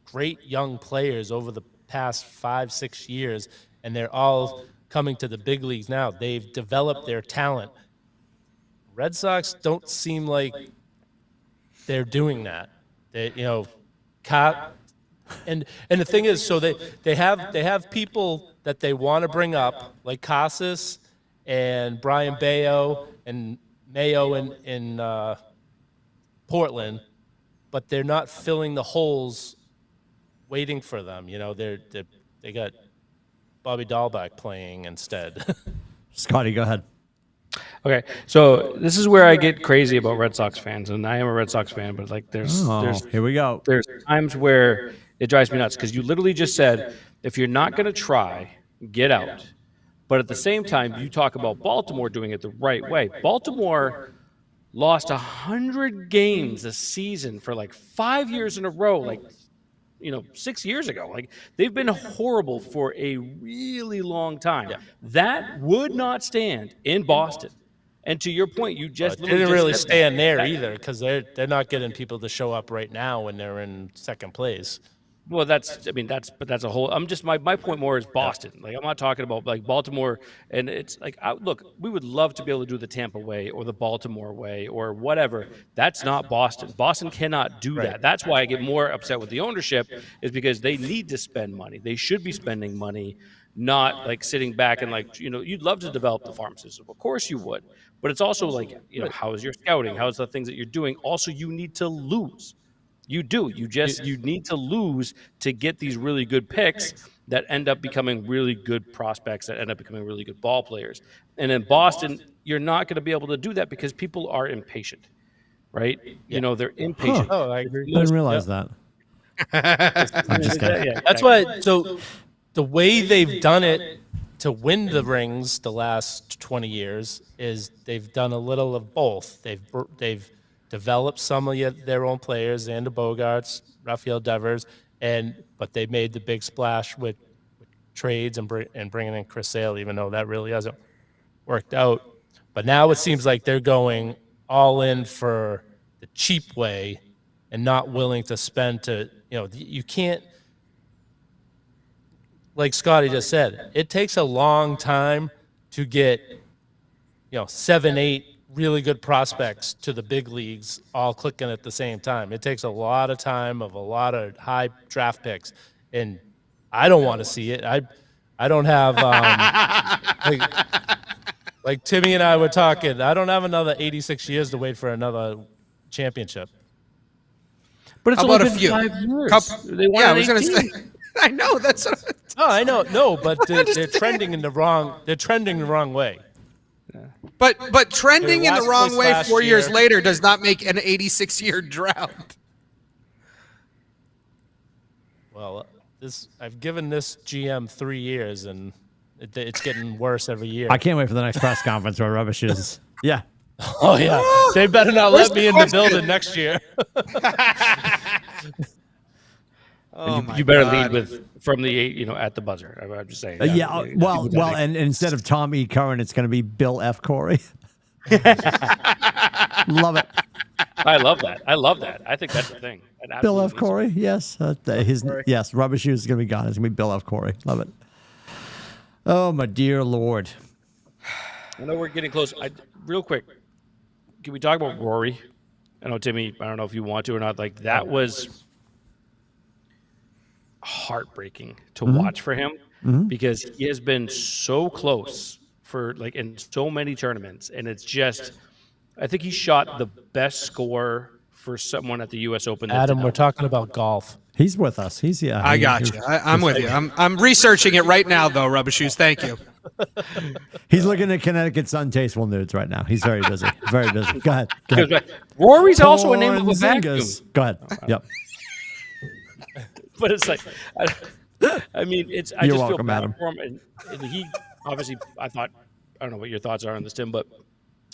great young players over the past 5-6 years, and they're all coming to the big leagues now. They've developed their talent. Red Sox don't seem like they're doing that. And the thing is, so they have people that they want to bring up, like Casas and Brian Mayo in Portland, but they're not filling the holes waiting for them. They got Bobby Dahlbeck playing instead. Scotty, go ahead. Okay, so this is where I get crazy about Red Sox fans, and I am a Red Sox fan, but like there's here we go. There's times where it drives me nuts because you literally just said if you're not going to try, get out. But at the same time, you talk about Baltimore doing it the right way. Baltimore lost 100 games a season for like 5 years in a row, like 6 years ago. Like they've been horrible for a really long time. Yeah. That would not stand in Boston. And to your point, you just didn't really stand there either because they're not getting people to show up right now when they're in second place. Well, that's a whole. My point more is Boston. Like I'm not talking about like Baltimore, and it's like look, we would love to be able to do the Tampa way or the Baltimore way or whatever. That's not Boston. Boston cannot do that. That's why I get more upset with the ownership is because they need to spend money. They should be spending money, not like sitting back and like you'd love to develop the farm system. Of course you would, but it's also like how is your scouting? How's the things that you're doing? Also, you need to lose. You do. You need to lose to get these really good picks that end up becoming really good prospects, that end up becoming really good ball players. And in Boston, you're not going to be able to do that because people are impatient, right? Yeah. They're impatient. Oh, I agree. I didn't realize that. I'm just kidding. Yeah. That's why. So the way they've done it to win the rings the last 20 years is they've done a little of both. They've developed some of their own players, Xander Bogaerts, Rafael Devers, but they made the big splash with trades and bringing in Chris Sale, even though that really hasn't worked out. But now it seems like they're going all in for the cheap way and not willing to spend you can't, like Scotty just said, it takes a long time to get, 7, 8 really good prospects to the big leagues all clicking at the same time. It takes a lot of time of a lot of high draft picks, and I don't want to see it. I don't have like Timmy and I were talking. I don't have another 86 years to wait for another championship. But it's How only about a been few? 5 years. Yeah, I was going to say. I know that's. Oh, I know. No, but they're trending in the wrong. They're trending the wrong way. But trending in the last wrong place way last 4 years year. later does not make an 86-year drought. Well, I've given this GM 3 years, and it's getting worse every year. I can't wait for the next press conference where Rubbish is. Yeah. Oh yeah, they better not let me in the building next year. You better lead from the at the buzzer. I'm just saying. Well, and instead of Tom E. Curran, it's going to be Bill F. Corey. Love it. I love that. I think that's the thing. It Bill F. absolutely is. Corey, yes. Yes, Rubbish Shoes is going to be gone. It's going to be Bill F. Corey. Love it. Oh, my dear Lord. I know we're getting close. Real quick, can we talk about Rory? I know, Timmy, I don't know if you want to or not. Like, that was heartbreaking to watch for him because he has been so close for, in so many tournaments. And it's just, I think he shot the best score for someone at the U.S. Open. Adam, we're talking about golf. He's with us. I got you. I'm with you. I'm researching it right now, though, Rubber Shoes. Thank you. He's looking at Connecticut Sun Tasteful Nudes right now. He's very busy. Very busy. Go ahead. Rory's also a name of a vacuum. PORNziņģis. Go ahead. Yep. But it's I mean, I just feel bad for him. And he, obviously, I don't know what your thoughts are on this, Tim, but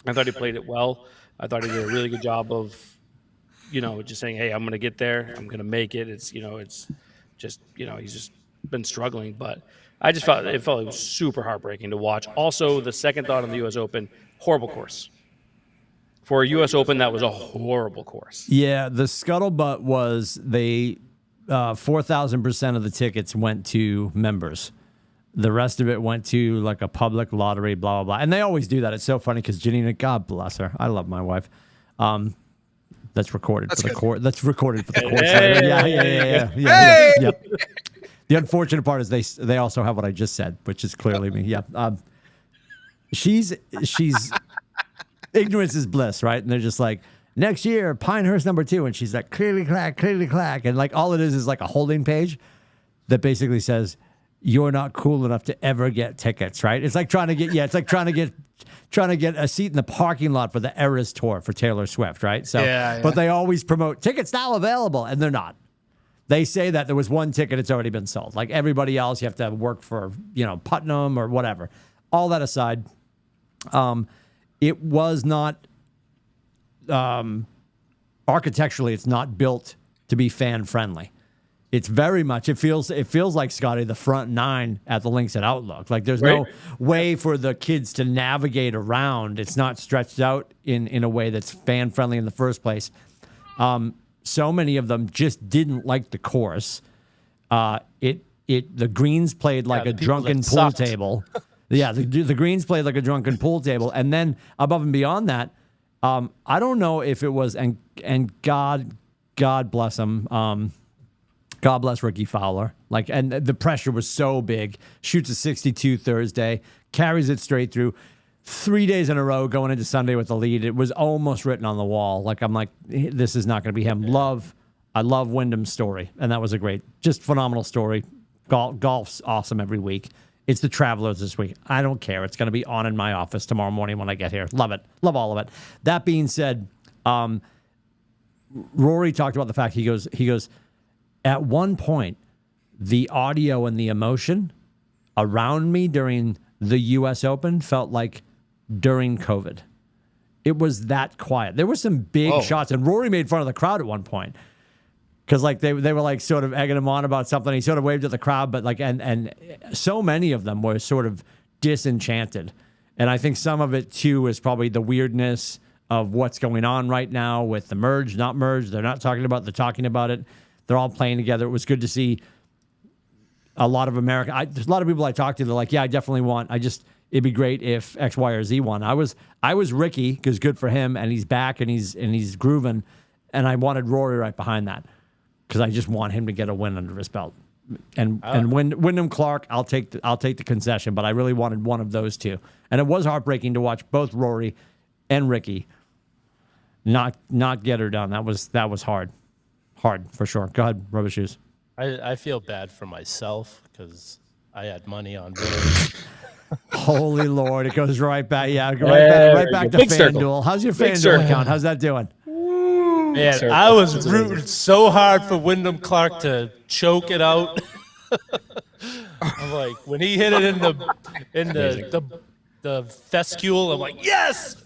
I thought he played it well. I thought he did a really good job of, just saying, hey, I'm going to get there. I'm going to make it. It's just, he's just been struggling. But I just felt it was super heartbreaking to watch. Also, the second thought on the U.S. Open, horrible course. For a U.S. Open, that was a horrible course. Yeah, the scuttlebutt was 4,000% of the tickets went to members. The rest of it went to a public lottery, blah, blah, blah. And they always do that. It's so funny because Janina, God bless her. I love my wife. That's recorded for the court. That's recorded for the court. Yeah. Yep. The unfortunate part is they also have what I just said, which is clearly me. Yeah. She's ignorance is bliss, right? And they're just like, next year, Pinehurst #2, and she's like, clearly clack, and all it is a holding page that basically says you're not cool enough to ever get tickets, right? It's like trying to get a seat in the parking lot for the Eras tour for Taylor Swift, right? So, but they always promote tickets now available, and they're not. They say that there was one ticket, it's already been sold. Like everybody else, you have to work for Putnam or whatever. All that aside, it was not. Architecturally, it's not built to be fan friendly. It's very much. It feels like, Scotty, the front nine at the links at Outlook. Like there's no way for the kids to navigate around. It's not stretched out in a way that's fan friendly in the first place. So many of them just didn't like the course. The greens played like a drunken pool table. Yeah, the greens played like a drunken pool table, and then above and beyond that. I don't know if it was, and God bless him. God bless Ricky Fowler. And the pressure was so big. Shoots a 62 Thursday, carries it straight through. 3 days in a row going into Sunday with the lead. It was almost written on the wall. I'm like, this is not going to be him. I love Wyndham's story, and that was a just phenomenal story. Golf's awesome every week. It's the Travelers this week. I don't care. It's going to be on in my office tomorrow morning when I get here. Love it. Love all of it. That being said, Rory talked about the fact he goes, at one point, the audio and the emotion around me during the U.S. Open felt like during COVID. It was that quiet. There were some big shots, and Rory made fun of the crowd at one point because like they were like sort of egging him on about something. He sort of waved at the crowd, but like and so many of them were sort of disenchanted. And I think some of it too is probably the weirdness of what's going on right now with the merge, not merge. They're not talking about. They're talking about it. They're all playing together. It was good to see a lot of America. There's a lot of people I talked to. They're like, yeah, I definitely want. It'd be great if X, Y, or Z won. I was Ricky because good for him, and he's back and he's grooving, and I wanted Rory right behind that because I just want him to get a win under his belt. And Wyndham Clark, I'll take the concession, but I really wanted one of those two, and it was heartbreaking to watch both Rory and Ricky not get her done. That was hard for sure. Go ahead, Rubber Shoes. I feel bad for myself because I had money on Rory. Holy Lord, it goes right back. Yeah, right back to FanDuel. How's your FanDuel account? How's that doing? Man, I was rooting so hard for Wyndham Clark to choke it out. I'm like, when he hit it in the fescule, I'm like, yes.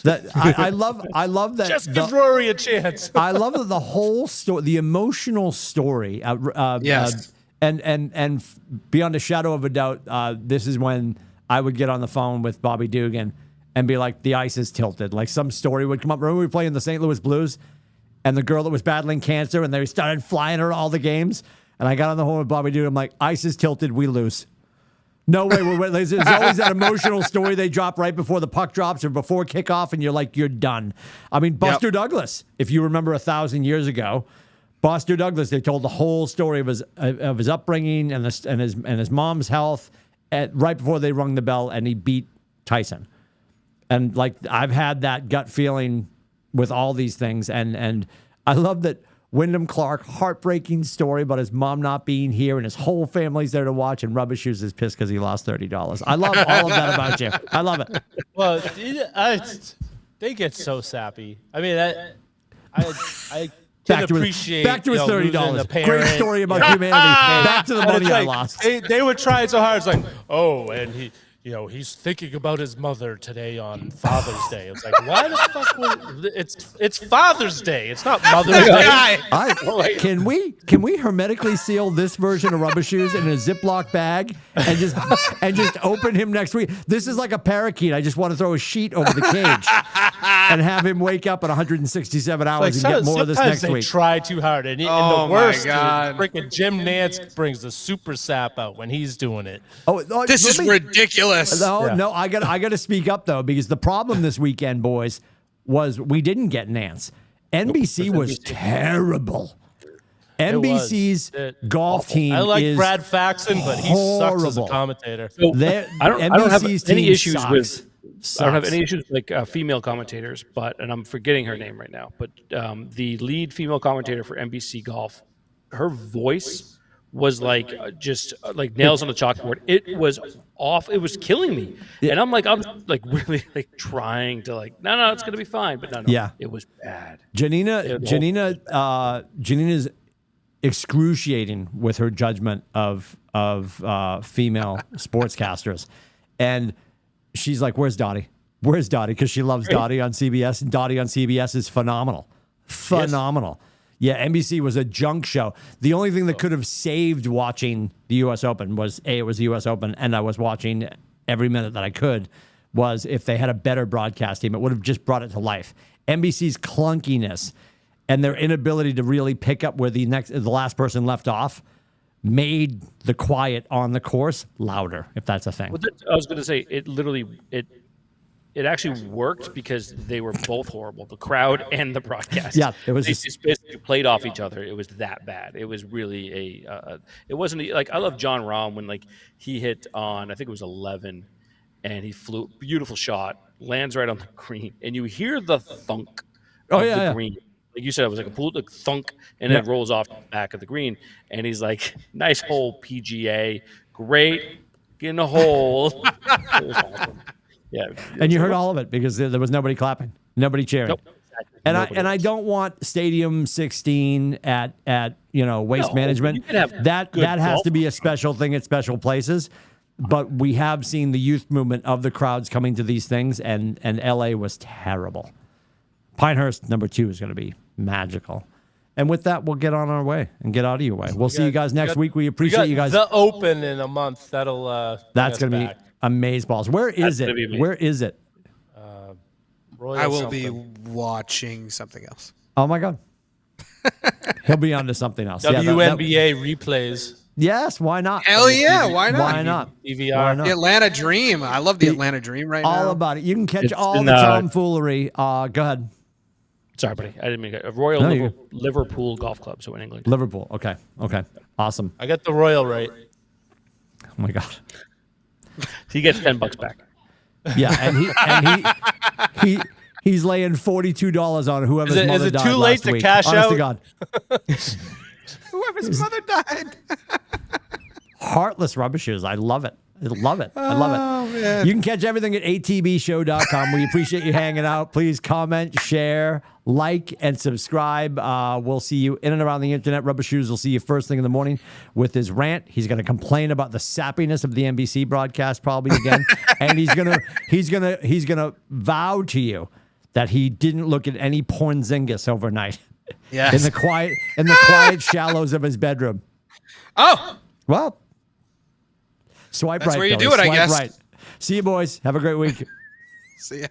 I love that. Just give Rory a chance. I love that the whole story, the emotional story. Yes. And beyond a shadow of a doubt, this is when I would get on the phone with Bobby Dugan and be like, the ice is tilted. Like some story would come up. Remember we were playing the St. Louis Blues and the girl that was battling cancer and they started flying her to all the games. And I got on the phone with Bobby Dugan. I'm like, ice is tilted. We lose. No way. There's always that emotional story they drop right before the puck drops or before kickoff. And you're like, you're done. I mean, Buster Douglas, if you remember 1,000 years ago, Buster Douglas, they told the whole story of his upbringing and his mom's health right before they rung the bell, and he beat Tyson. And like I've had that gut feeling with all these things, and I love that Wyndham Clark, heartbreaking story about his mom not being here, and his whole family's there to watch, and Rubber Shoes is pissed because he lost $30. I love all of that about you. I love it. Well, they get so sappy. I mean, I back to his $30. Great story about humanity. Back to the money I lost. They would try so hard. It's like, and he's thinking about his mother today on Father's Day. It's like, why the fuck? It's Father's Day. It's not Mother's Day. Can we hermetically seal this version of Rubber Shoes in a Ziploc bag and just open him next week? This is like a parakeet. I just want to throw a sheet over the cage and have him wake up in 167 hours and get more of this next week. They try too hard, and the worst is freaking Jim Nantz brings the super sap out when he's doing it. This is ridiculous. No, I got to speak up though, because the problem this weekend, boys, was we didn't get Nance. NBC was terrible. NBC's golf team. I like is Brad Faxon, but he sucks as a commentator. So I don't have any issues with. I don't have any issues with female commentators, and I'm forgetting her name right now. But the lead female commentator for NBC Golf, her voice was like just like nails on the chalkboard. It was off. It was killing me. Yeah. And I'm really trying to no, it's gonna be fine. But no, yeah, it was bad. Janina's excruciating with her judgment of female sportscasters, and she's like, "Where's Dottie? Where's Dottie?" Because she loves Dottie on CBS, and Dottie on CBS is phenomenal. Yes. Yeah, NBC was a junk show. The only thing that could have saved watching the U.S. Open was, it was the U.S. Open, and I was watching every minute that I could, was if they had a better broadcast team. It would have just brought it to life. NBC's clunkiness and their inability to really pick up where the last person left off made the quiet on the course louder, if that's a thing. Well, I was going to say, it actually worked because they were both horrible, the crowd and the broadcast. Yeah, it was they just basically played off each other. It was that bad. It was really it wasn't like, I love John Rahm when he hit on, I think it was 11, and he flew, beautiful shot, lands right on the green, and you hear the thunk of the green. Like you said, it was like a thunk, and then it rolls off the back of the green, and he's like, nice hole, PGA, great, get in the hole. It was awesome. Yeah, and you heard all of it because there was nobody clapping, nobody cheering. Nope. And I don't want Stadium 16 at Waste Management. You can have that has to be a special thing at special places. But we have seen the youth movement of the crowds coming to these things, and LA was terrible. Pinehurst, number 2, is going to be magical. And with that, we'll get on our way and get out of your way. We'll see you guys next week. We appreciate you guys. The Open in a month. That'll That's going to be amazeballs. Where is it? Where is it? Royal I will something. be watching something else. Oh my God. He'll be on to something else. WNBA replays. Yes, why not? Hell yeah, why not? Why not? DVR. Why not? The Atlanta Dream. I love the Atlanta Dream right now. All about it. You can catch It's all in, the tomfoolery. Go ahead. Sorry, buddy. I didn't mean to. Royal No, Liverpool Golf Club, so in England. Liverpool. Okay. Awesome. I got the Royal right. Oh my God. He gets $10 back. Yeah, and he's laying $42 on whoever's Is mother it died too late last to week. cash Honest to out? God. Whoever's mother died. Heartless rubbishes. I love it. I love it. Oh, man. You can catch everything at atbshow.com. We appreciate you hanging out. Please comment, share, like, and subscribe. We'll see you in and around the internet. Rubber Shoes will see you first thing in the morning with his rant. He's going to complain about the sappiness of the NBC broadcast probably again, and he's gonna vow to you that he didn't look at any PORNziņģis overnight. Yes. In the quiet shallows of his bedroom. Oh, Well, swipe That's right. where you Billy. do it, I Swipe guess. Right. See you, boys. Have a great week. see ya.